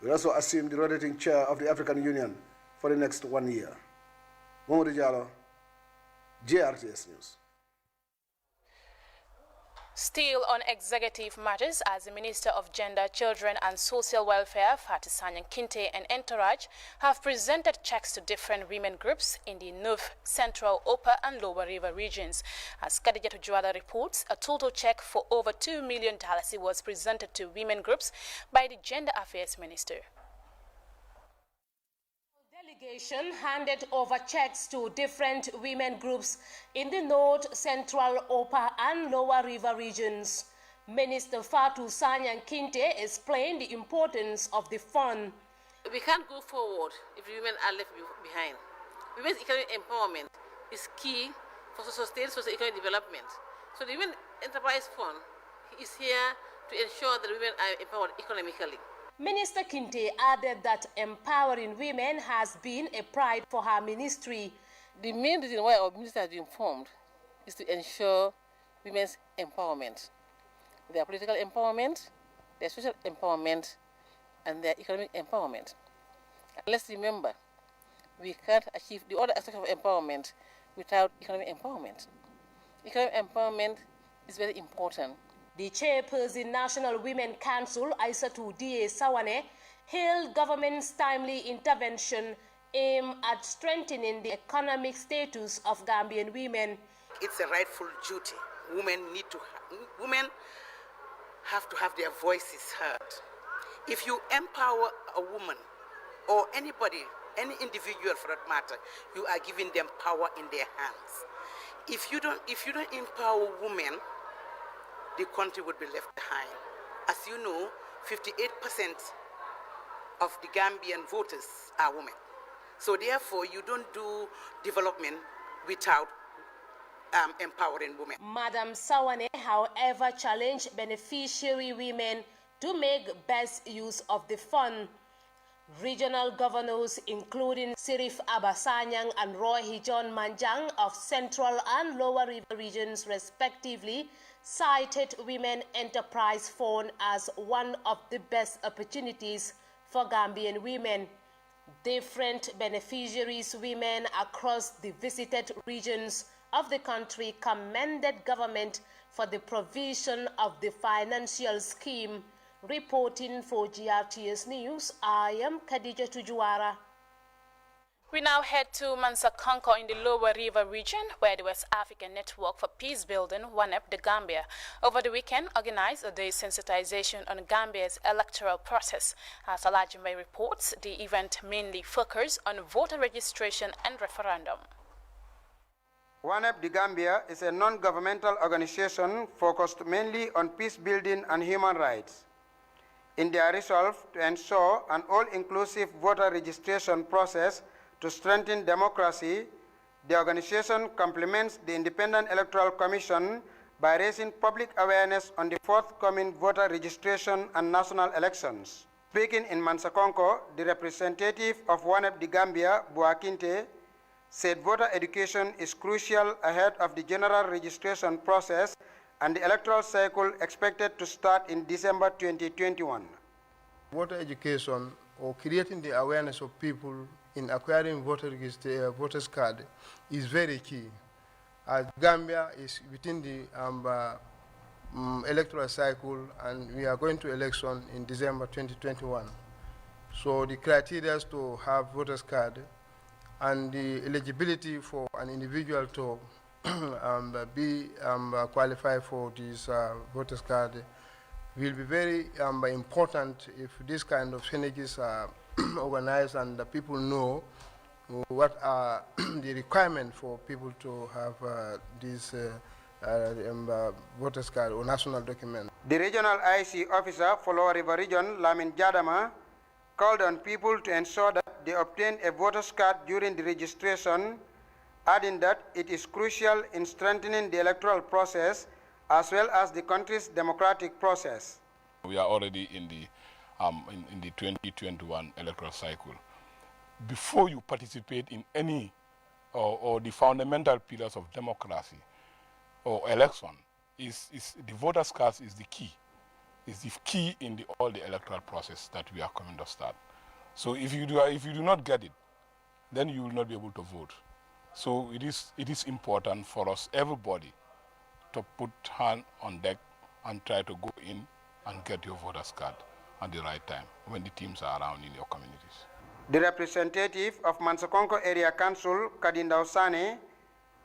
will also assume the rotating chair of the African Union for the next 1 year. Mamadou Diallo, JRTS News. Still on executive matters, as the Minister of Gender, Children and Social Welfare, Fatou Sanyang Kinte, and entourage have presented checks to different women groups in the North, Central, Upper and Lower River regions. As Khadijatu Juwala reports, a total check for over $2 million was presented to women groups by the Gender Affairs Minister. Delegation handed over checks to different women groups in the North, Central, Upper and Lower River regions. Minister Fatou Sanyang Kinte explained the importance of the fund. We can't go forward if women are left behind. Women's economic empowerment is key for sustained socio-economic development. So the Women Enterprise Fund is here to ensure that women are empowered economically. Minister Kinte added that empowering women has been a pride for her ministry. The main reason why our minister has been formed is to ensure women's empowerment. Their political empowerment, their social empowerment, and their economic empowerment. And let's remember, we can't achieve the other aspects of empowerment without economic empowerment. Economic empowerment is very important. The chairperson National Women Council, Aissatou Dié Sawane, hailed government's timely intervention aimed at strengthening the economic status of Gambian women. It's a rightful duty. Women have to have their voices heard. If you empower a woman or anybody, any individual for that matter, you are giving them power in their hands. If you don't empower women, the country would be left behind. As you know, 58% of the Gambian voters are women. So therefore, you don't do development without empowering women. Madam Sawane, however, challenged beneficiary women to make best use of the fund. Regional governors, including Sirif Abasanyang and Roy Hijon Manjang of Central and Lower River regions, respectively, cited Women Enterprise Fund as one of the best opportunities for Gambian women. Different beneficiaries, women across the visited regions of the country, commended government for the provision of the financial scheme. Reporting for GRTS News, I am Khadijatu Juwala. We now head to Mansakonko in the Lower River region, where the West African Network for Peace Building, UNEP, the Gambia, over the weekend organized a day sensitization on Gambia's electoral process. As Alajimbe reports, the event mainly focused on voter registration and referendum. UNEP, the Gambia, is a non-governmental organization focused mainly on peace building and human rights. In their resolve to ensure an all-inclusive voter registration process to strengthen democracy, the organization complements the Independent Electoral Commission by raising public awareness on the forthcoming voter registration and national elections. Speaking in Mansakonko, the representative of UNEP, the Gambia, Buakinte, said voter education is crucial ahead of the general registration process and the electoral cycle expected to start in December 2021. Voter education, or creating the awareness of people in acquiring voters card, is very key. As Gambia is within the electoral cycle, and we are going to election in December 2021. So the criteria to have voters card and the eligibility for an individual to be qualified for this voters card will be very important if this kind of synergies are organized and the people know what are the requirements for people to have this voters card or national document. The regional IC officer for Lower River Region, Salmina Drammeh, called on people to ensure that they obtain a voters card during the registration, adding that it is crucial in strengthening the electoral process as well as the country's democratic process. We are already in the 2021 electoral cycle. Before you participate in any or the fundamental pillars of democracy or election, the voters' card is the key. It's the key in all the electoral process that we are coming to start. So if you do not get it, then you will not be able to vote. So it is important for us, everybody, to put hand on deck and try to go in and get your voters card at the right time when the teams are around in your communities. The representative of Mansakonko Area Council, Kadindao Sane,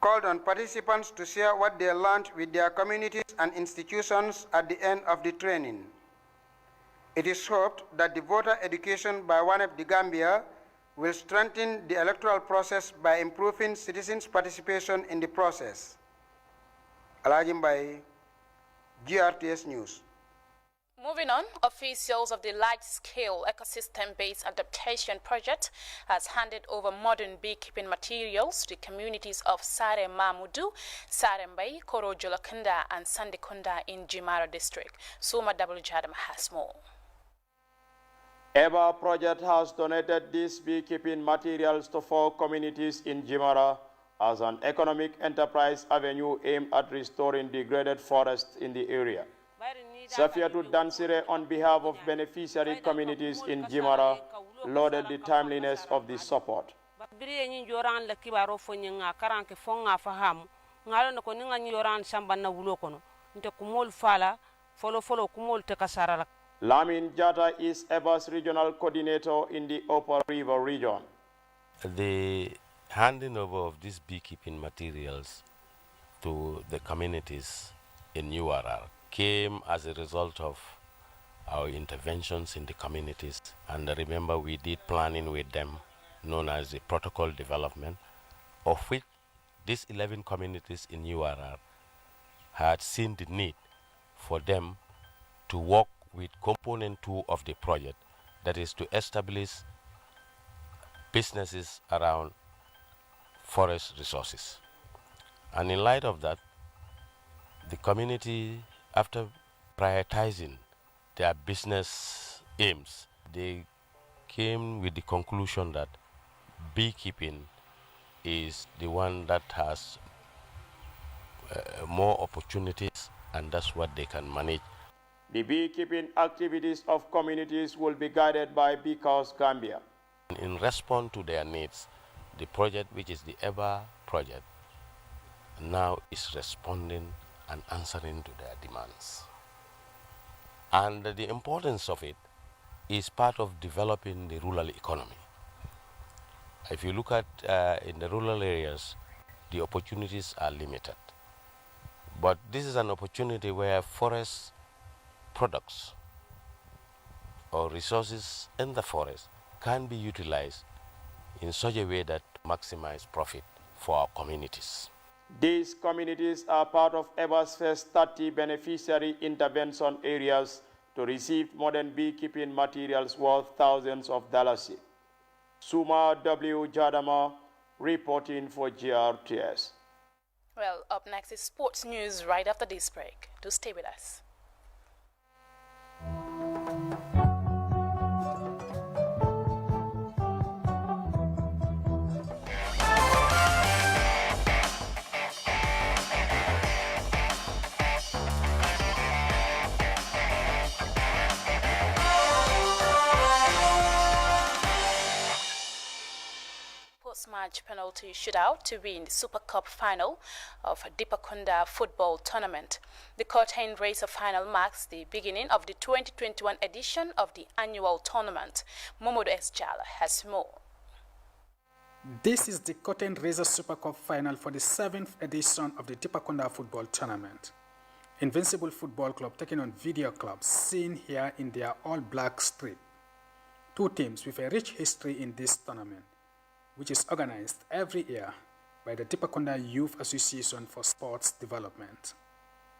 called on participants to share what they learned with their communities and institutions at the end of the training. It is hoped that the voter education by WANEP the Gambia will strengthen the electoral process by improving citizens' participation in the process. Alajim by GRTS News. Moving on, officials of the large-scale ecosystem-based adaptation project has handed over modern beekeeping materials to the communities of Sare Mamudu, Sarembay, Korojolakunda and Sandikunda in Jimara district. Suma W. Jadam has more. EBA project has donated these beekeeping materials to 4 communities in Jimara as an economic enterprise avenue aimed at restoring degraded forests in the area. Safiatou Dansire, on behalf of beneficiary communities in Jimara, lauded the timeliness of this support. Lamin Jata is EBA's regional coordinator in the Upper River region. The handing over of these beekeeping materials to the communities in URR came as a result of our interventions in the communities. And remember, we did planning with them, known as the protocol development, of which these 11 communities in URR had seen the need for them to work with component 2 of the project, that is to establish businesses around forest resources. And in light of that, the community, after prioritizing their business aims, they came with the conclusion that beekeeping is the one that has more opportunities, and that's what they can manage. The beekeeping activities of communities will be guided by Beekeepers Gambia. In response to their needs, the project, which is the EBA project, now is responding and answering to their demands. And the importance of it is part of developing the rural economy. If you look at in the rural areas, the opportunities are limited. But this is an opportunity where forest products or resources in the forest can be utilized in such a way that maximize profit for our communities. These communities are part of EBA's first 30 beneficiary intervention areas to receive modern beekeeping materials worth thousands of dollars. Suma W. Jadama reporting for GRTS. Well, up next is sports news right after this break. Do stay with us. Post-match penalty shootout to win the Super Cup final of Dipakunda football tournament. The curtain raiser final marks the beginning of the 2021 edition of the annual tournament. Momodo S. Jala has more. This is the curtain raiser Super Cup final for the 7th edition of the Dipakunda football tournament. Invincible Football Club taking on Video Club, seen here in their all-black strip. 2 teams with a rich history in this tournament, which is organized every year by the Tipakonda Youth Association for Sports Development.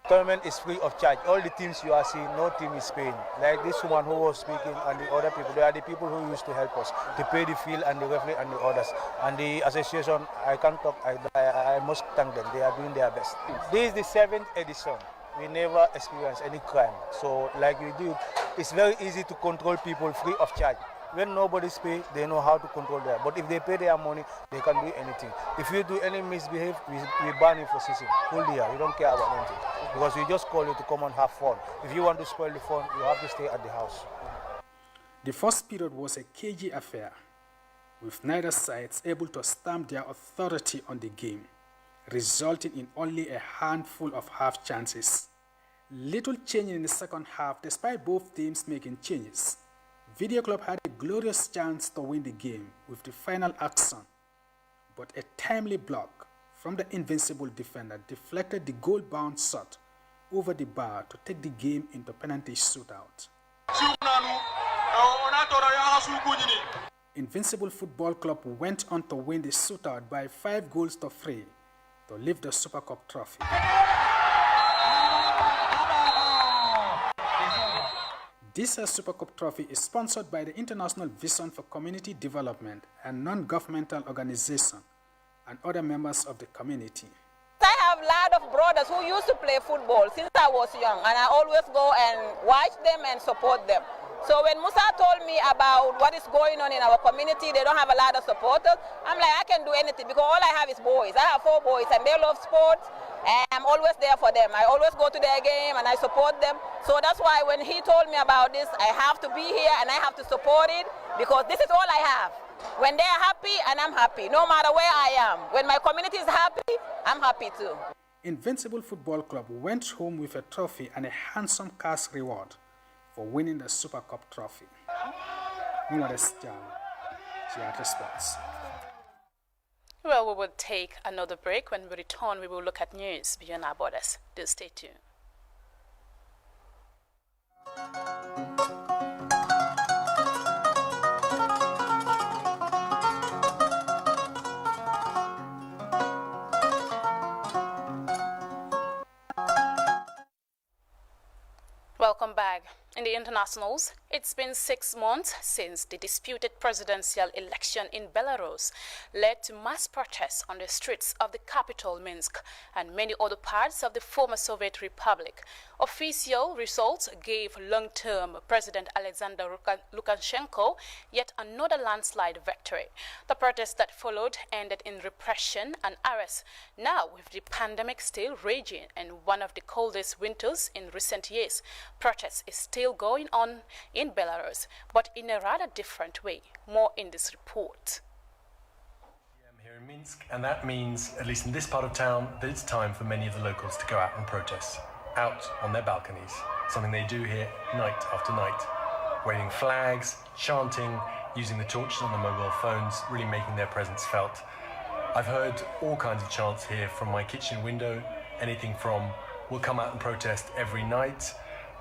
Tournament is free of charge. All the teams you are seeing, no team is paying. Like this one who was speaking and the other people, they are the people who used to help us to pay the field and the referee and the others. And the association, I can't talk, I must thank them. They are doing their best. This is the 7th edition. We never experienced any crime. So like we do, it's very easy to control people free of charge. When nobody's pay, they know how to control them. But if they pay their money, they can do anything. If you do any misbehave, we ban you for season. Full year, we don't care about anything. Because we just call you to come and have fun. If you want to spoil the fun, you have to stay at the house. The first period was a cagey affair, with neither sides able to stamp their authority on the game, resulting in only a handful of half chances. Little change in the second half, despite both teams making changes. Video Club had a glorious chance to win the game with the final action, but a timely block from the invincible defender deflected the goal-bound shot over the bar to take the game into penalty shootout. Invincible Football Club went on to win the shootout by 5-3 to lift the Super Cup trophy. This Super Cup trophy is sponsored by the International Vision for Community Development and non-governmental organization and other members of the community. I have a lot of brothers who used to play football since I was young, and I always go and watch them and support them. So when Musa told me about what is going on in our community, they don't have a lot of supporters, I'm like, I can do anything because all I have is boys. I have 4 boys and they love sports. And I'm always there for them. I always go to their game and I support them. So that's why when he told me about this, I have to be here and I have to support it because this is all I have. When they're happy, and I'm happy, no matter where I am. When my community is happy, I'm happy too. Invincible Football Club went home with a trophy and a handsome cash reward for winning the Super Cup trophy. Sports. Well, we will take another break. When we return, we will look at news beyond our borders. Do stay tuned. Welcome back. In the internationals, it's been 6 months since the disputed presidential election in Belarus led to mass protests on the streets of the capital, Minsk, and many other parts of the former Soviet Republic. Official results gave long-term President Alexander Lukashenko yet another landslide victory. The protests that followed ended in repression and arrest. Now, with the pandemic still raging and one of the coldest winters in recent years, protests is still going on in Belarus, but in a rather different way. More in this report. I'm here in Minsk, and that means, at least in this part of town, that it's time for many of the locals to go out and protest, out on their balconies, something they do here night after night, waving flags, chanting, using the torches on their mobile phones, really making their presence felt. I've heard all kinds of chants here from my kitchen window, anything from, we'll come out and protest every night,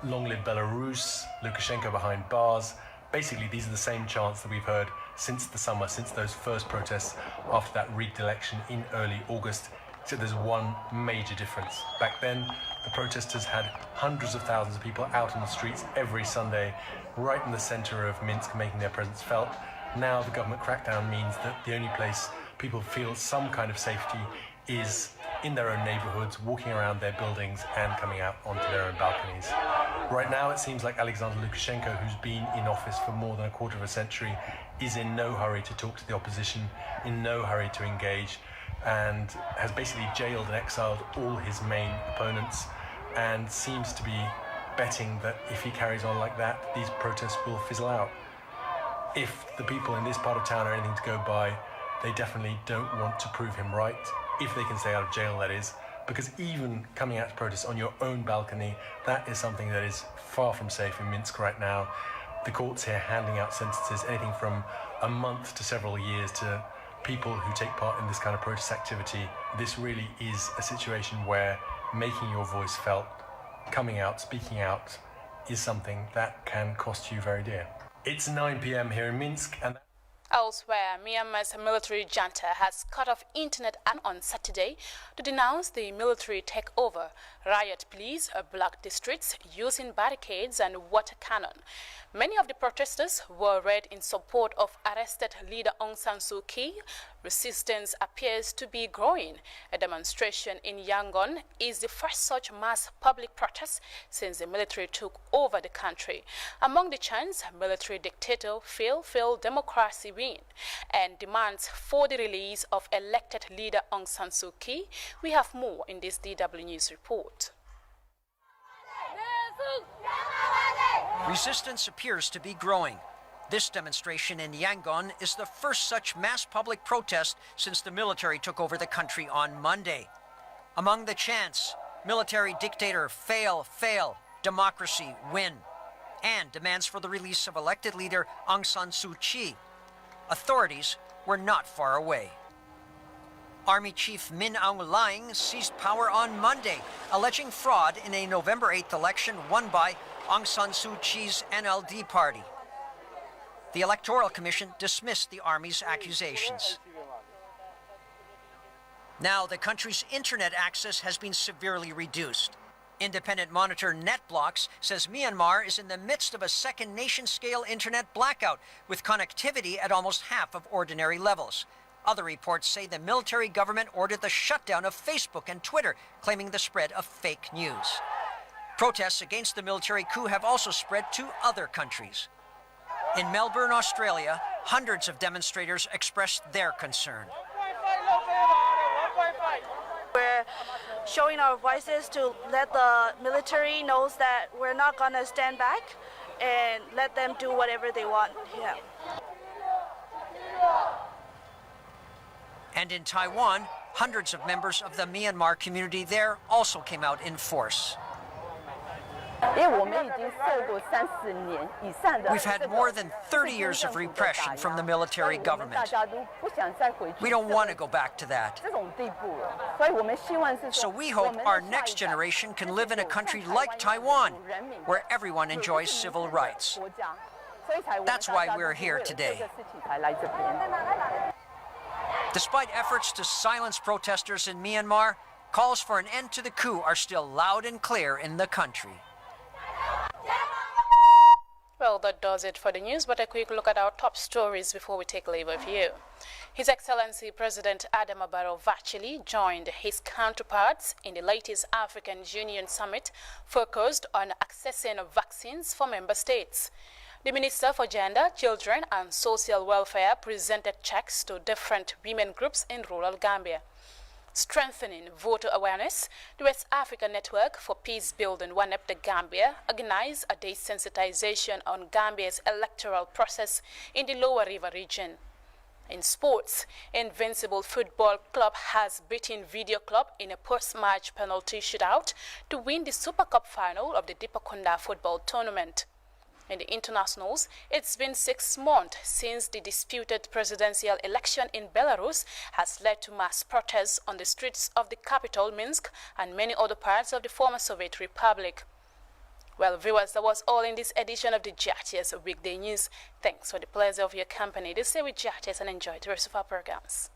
long live Belarus, Lukashenko behind bars. Basically, these are the same chants that we've heard since the summer, since those first protests after that rigged election in early August. So there's one major difference. Back then, the protesters had hundreds of thousands of people out on the streets every Sunday, right in the center of Minsk, making their presence felt. Now the government crackdown means that the only place people feel some kind of safety is in their own neighborhoods, walking around their buildings and coming out onto their own balconies. Right now, it seems like Alexander Lukashenko, who's been in office for more than a quarter of a century, is in no hurry to talk to the opposition, in no hurry to engage, and has basically jailed and exiled all his main opponents, and seems to be betting that if he carries on like that, these protests will fizzle out. If the people in this part of town are anything to go by, they definitely don't want to prove him right, if they can stay out of jail, that is, because even coming out to protest on your own balcony, that is something that is far from safe in Minsk right now. The courts here handing out sentences anything from a month to several years to people who take part in this kind of protest activity. This really is a situation where making your voice felt, coming out, speaking out, is something that can cost you very dear. It's 9 p.m. here in Minsk, and Elsewhere, Myanmar's military junta has cut off internet on Saturday to denounce the military takeover. Riot police blocked the streets using barricades and water cannon. Many of the protesters were arrayed in support of arrested leader Aung San Suu Kyi. Resistance appears to be growing. A demonstration in Yangon is the first such mass public protest since the military took over the country. Among the chants, military dictator fail democracy win, and demands for the release of elected leader Aung San Suu Kyi. We have more in this DW News report. Resistance appears to be growing. This demonstration in Yangon is the first such mass public protest since the military took over the country on Monday. Among the chants, military dictator fail, democracy win, and demands for the release of elected leader Aung San Suu Kyi. Authorities were not far away. Army Chief Min Aung Hlaing seized power on Monday, alleging fraud in a November 8th election won by Aung San Suu Kyi's NLD party. The Electoral Commission dismissed the army's accusations. Now the country's internet access has been severely reduced. Independent monitor NetBlocks says Myanmar is in the midst of a second nation-scale internet blackout, with connectivity at almost half of ordinary levels. Other reports say the military government ordered the shutdown of Facebook and Twitter, claiming the spread of fake news. Protests against the military coup have also spread to other countries. In Melbourne, Australia, hundreds of demonstrators expressed their concern. We're showing our voices to let the military know that we're not going to stand back and let them do whatever they want. Yeah. And in Taiwan, hundreds of members of the Myanmar community there also came out in force. We've had more than 30 years of repression from the military government. We don't want to go back to that. So we hope our next generation can live in a country like Taiwan, where everyone enjoys civil rights. That's why we're here today. Despite efforts to silence protesters in Myanmar, calls for an end to the coup are still loud and clear in the country. Well, that does it for the news, but a quick look at our top stories before we take leave of you. His Excellency President Adama Barrow virtually joined his counterparts in the latest African Union Summit focused on accessing vaccines for member states. The Minister for Gender, Children and Social Welfare presented checks to different women groups in rural Gambia. Strengthening voter awareness, the West African Network for Peace Building WANEP the Gambia organized a day's sensitization on Gambia's electoral process in the Lower River region. In sports, Invincible Football Club has beaten Video Club in a post-match penalty shootout to win the Super Cup final of the Dipakunda football tournament. In the internationals, it's been 6 months since the disputed presidential election in Belarus has led to mass protests on the streets of the capital, Minsk, and many other parts of the former Soviet Republic. Well, viewers, that was all in this edition of the GRTS Weekday News. Thanks for the pleasure of your company. This stay with GRTS and enjoy the rest of our programs.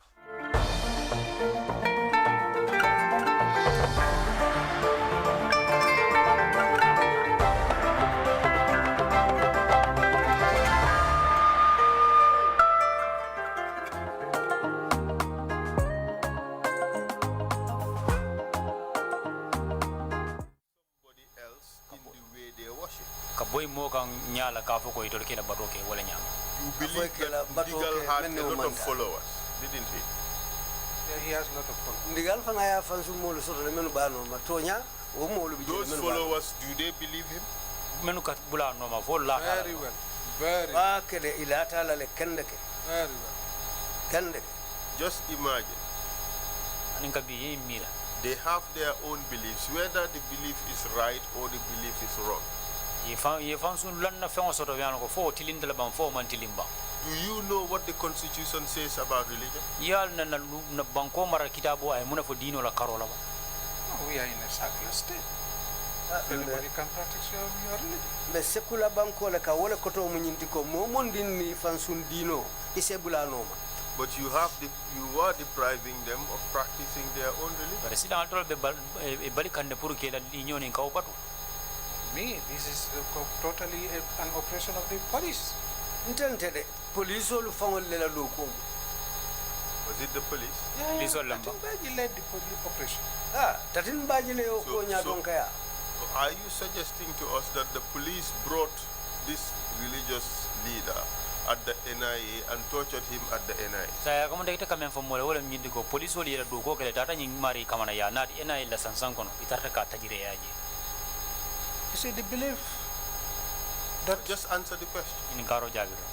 Boy Mogang Nyala Kafoko Itolkina Baroke, Wallanyam. You believe that Ndigal had a lot of followers, didn't he? Yeah, he has a lot of followers. Those followers, do they believe him? Very well. Very well. Very well. Just imagine. They have their own beliefs, whether the belief is right or the belief is wrong. Do you know what the Constitution says about religion? We are in a secular state. Everybody can practice your religion. The secular banko la ka wala koto munyintiko momondin fansundino isebula noma. But you are depriving them of practicing their own religion. Me, this is totally an operation of the police. Intended police all found lela loko. Was it the police? Yeah, Tatin led the police operation. Tatin Bajile Okonya Donkaya. Are you suggesting to us that the police brought this religious leader at the NIA and tortured him at the NIA? Saya kamu dah kita kami from mula wala mjindi ko police wali era doko kele tata nying mari kamana ya na NIA la sansan kono itarta ka tajire yaje. You see the belief that just answer the question. In karo jabiro.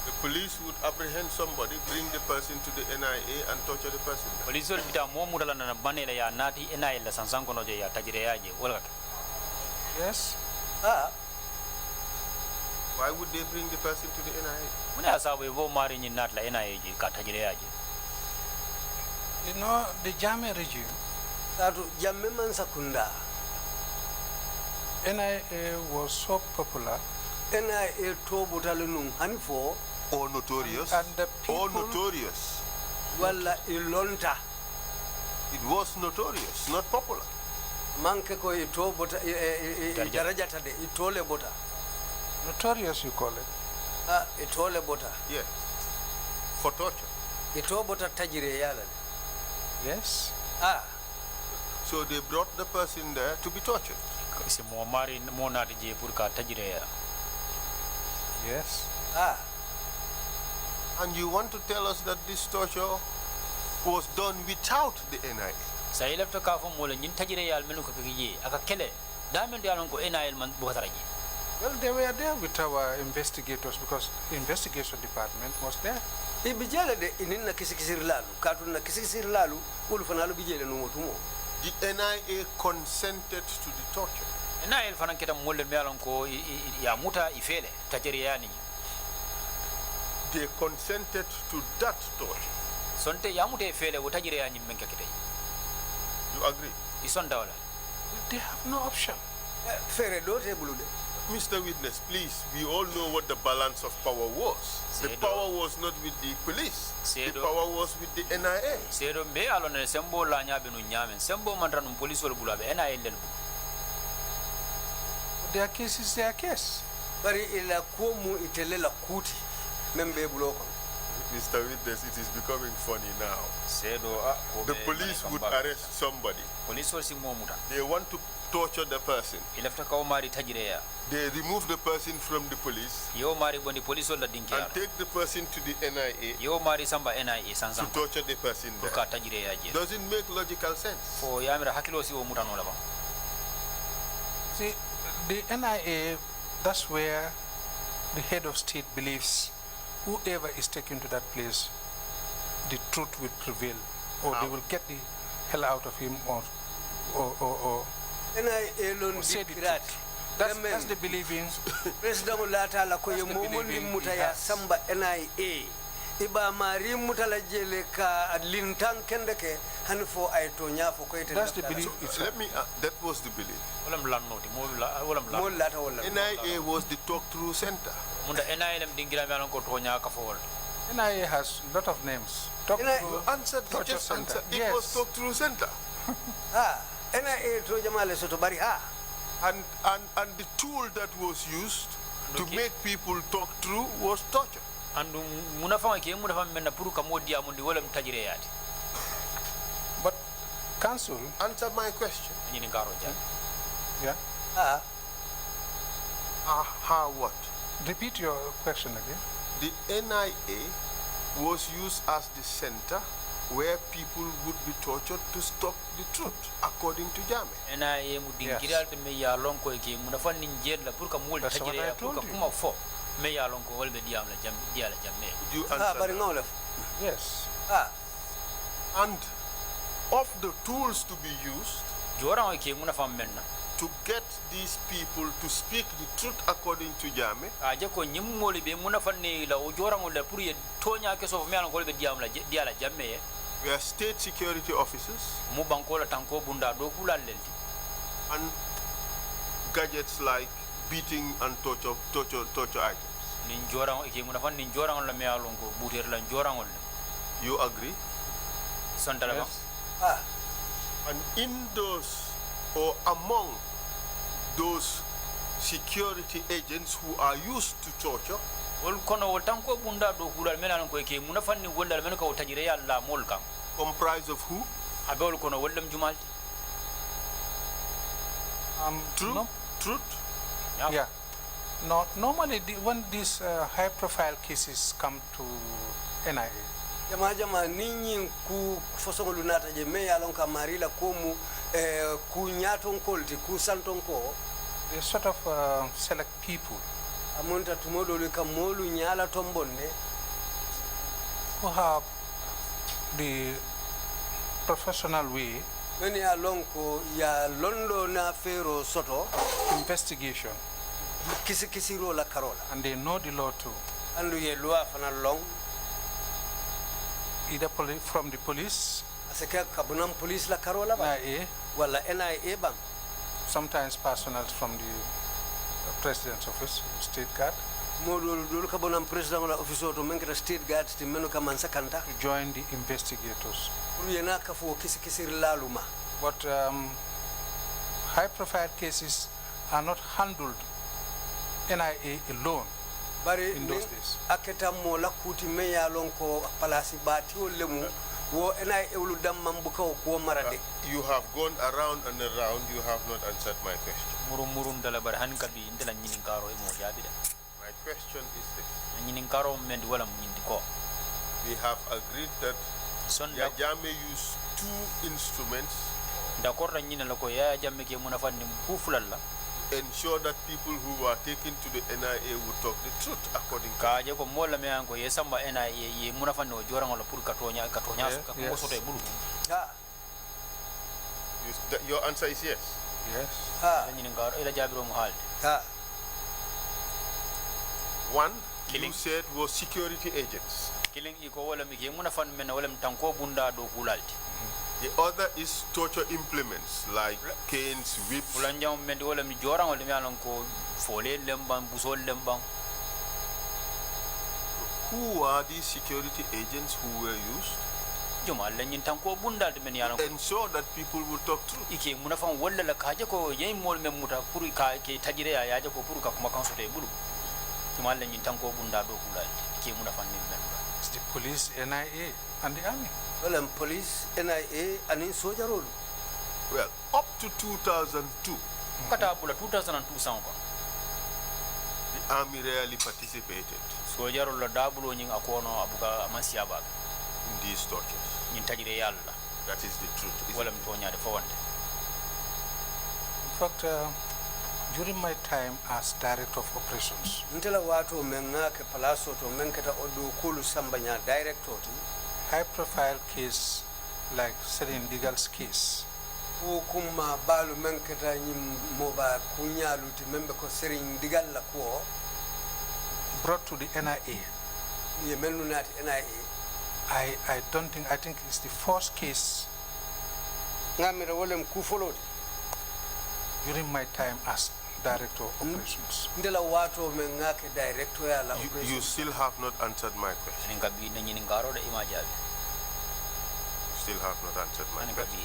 The police would apprehend somebody, bring the person to the NIA and torture the person. Police will bita mo mudala na banela ya nati NIA la sansan kono je ya tajire yaje wala. Yes. Why would they bring the person to the NIA? Muna asabu vo mari nyi nat la NIA je ka tajire yaje. You know the Jammeh regime. That Jammeh man sakunda. NIA was so popular. NIA to butalunung hanfo or notorious. And the people or notorious. Wala ilonta. It was notorious, not popular. Manke ko ito bota daraja tade itole bota. Notorious you call it. Itole bota. Yes. For torture. Ito bota tajire yala. Yes. So they brought the person there to be tortured. Yes. And you want to tell us that this torture was done without the NIA? Well, they were there with our investigators because the investigation department was there. The NIA consented to the torture. NIA fananketa mulle mealonko ya muta ifele tajeriani. They consented to that torture. Sonte ya muta ifele utajeriani menka kitai. You agree? Isondawala. They have no option. Fere do tebulude. Mr. Witness, please, we all know what the balance of power was. The power was not with the police. The power was with the NIA. Their case is their case. Mr. Witness, it is becoming funny now. The police would arrest somebody. They want to torture the person. They remove the person from the police and take the person to the NIA to torture the person there. Doesn't make logical sense. See, the NIA, that's where the head of state believes whoever is taken to that place, the truth will prevail, or they will get the hell out of him, or say the truth. That's the believing. President Mulata la koye momondi mutaya samba NIA. Iba mari mutala jele ka lintan kendeke hanfo ay to nyafo ko ite. That's the belief. Let me. That was the belief. NIA was the talk-through center. NIA has a lot of names. Answered. It was talk-through center. NIA to jamale soto bari And the tool that was used to make people talk through was torture. But counsel, answer my question. Yeah. How what? Repeat your question again. The NIA was used as the center where people would be tortured to stop the truth, according to Jammeh. Yes. That's what I told you. Do you answer? Yes. And of the tools to be used to get these people to speak the truth according to Jammeh, we are state security officers, and gadgets like beating and torture items. You agree? Yes. And in those, or among those security agents who are used to torture, comprised of who? Truth? Yeah. No, normally when these high-profile cases come to NIA, jama ninyi ku fosongo lunata je me yalon ka marila komu ku nyaton kolti ku santon ko they sort of select people amonta tumodo le kamolu nyala tombonne who have the professional way meni yalon ko ya londo na fero soto investigation kisi ro la karola and they know the law too andu ye loi fana long either from the police, police la karola ba NIA, wala NIA bang. Sometimes personnel from the president's office, state guard. Modul kabonam president la office to menkata state guard ti menu ka mansa kanta to join the investigators. Yena ka fo kisi laluma. But high-profile cases are not handled NIA alone. In those days. Aketa mo la kuti me ya lon ko palasi bati o lemu wo ena ewlu dam mambuka ko marade. You have gone around and around, you have not answered my question. Murumurun dala barhan kabi indela nyinin karo mo jabida. My question is this. Nyinin karo men wala nyindiko. We have agreed that Yajame used two instruments. D'accord na nyina lako ya jamme ke munafani mkufulalla. Ensure that people who were taken to the NIA would talk the truth according to kaje ko mola me anko yesamba NIA ye munafani o jora ngolo pour katonya ko soto e bulu your answer is yes. Nyinin garo ila jabiro mo halde one you said was security agents. Killing iko wala mi ke munafani men wala mtanko bunda do kulalti. The other is torture implements like canes, whips. Who are these security agents who were used? Ensure that people will talk truth. It's the police, NIA, and the army. Well, police, NIA, and in soldier role. Well, up to 2002, the army rarely participated in these tortures. That is the truth. In fact, during my time as director of operations, high-profile case like Serin Digal's case brought to the NIA. I don't think, I think it's the first case during my time as director of operations. You still have not answered my question. Still have not answered my question.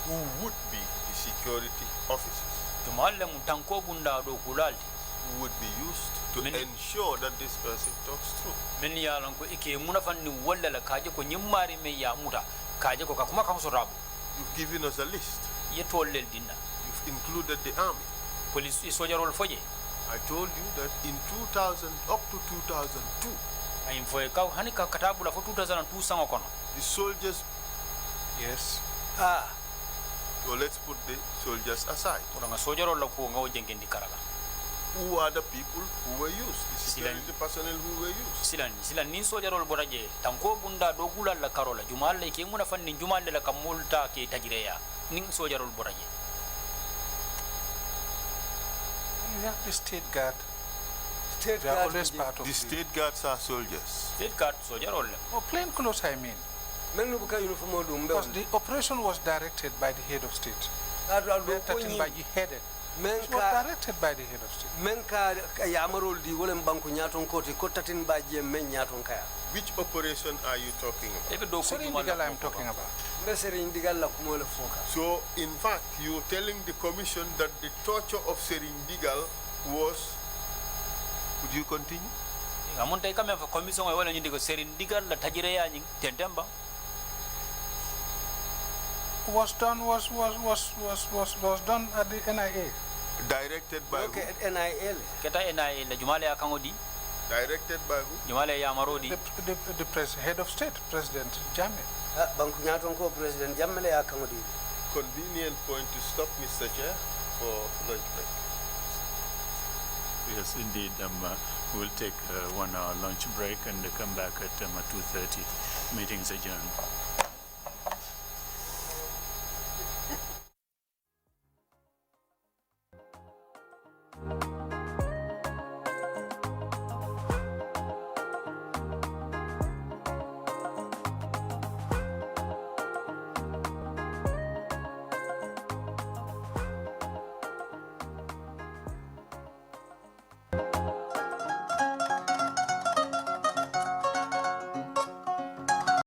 Who would be the security officers who would be used to ensure that this person talks true? You've given us a list. You've included the army. I told you that in 2000 up to 2002, the soldiers. Yes. So let's put the soldiers aside. Who are the people who were used? The security personnel who were used. You have the state guard. They are always part of the state guards are soldiers. State guard soldier all. Oh, plain clothes, I mean. Because the operation was directed by the head of state. They're threatened by beheaded. It was directed by the head of state. Which operation are you talking about? Serindigal I'm talking about. So, in fact, you're telling the commission that the torture of Serindigal was... Would you continue? Was done at the NIA. Directed by who? NIA. Directed by who? The head of state, President Jammeh. Convenient point to stop, Mr. Chair, for lunch break. Yes, indeed. We'll take a 1 hour lunch break and come back at 2:30. Meeting's adjourned.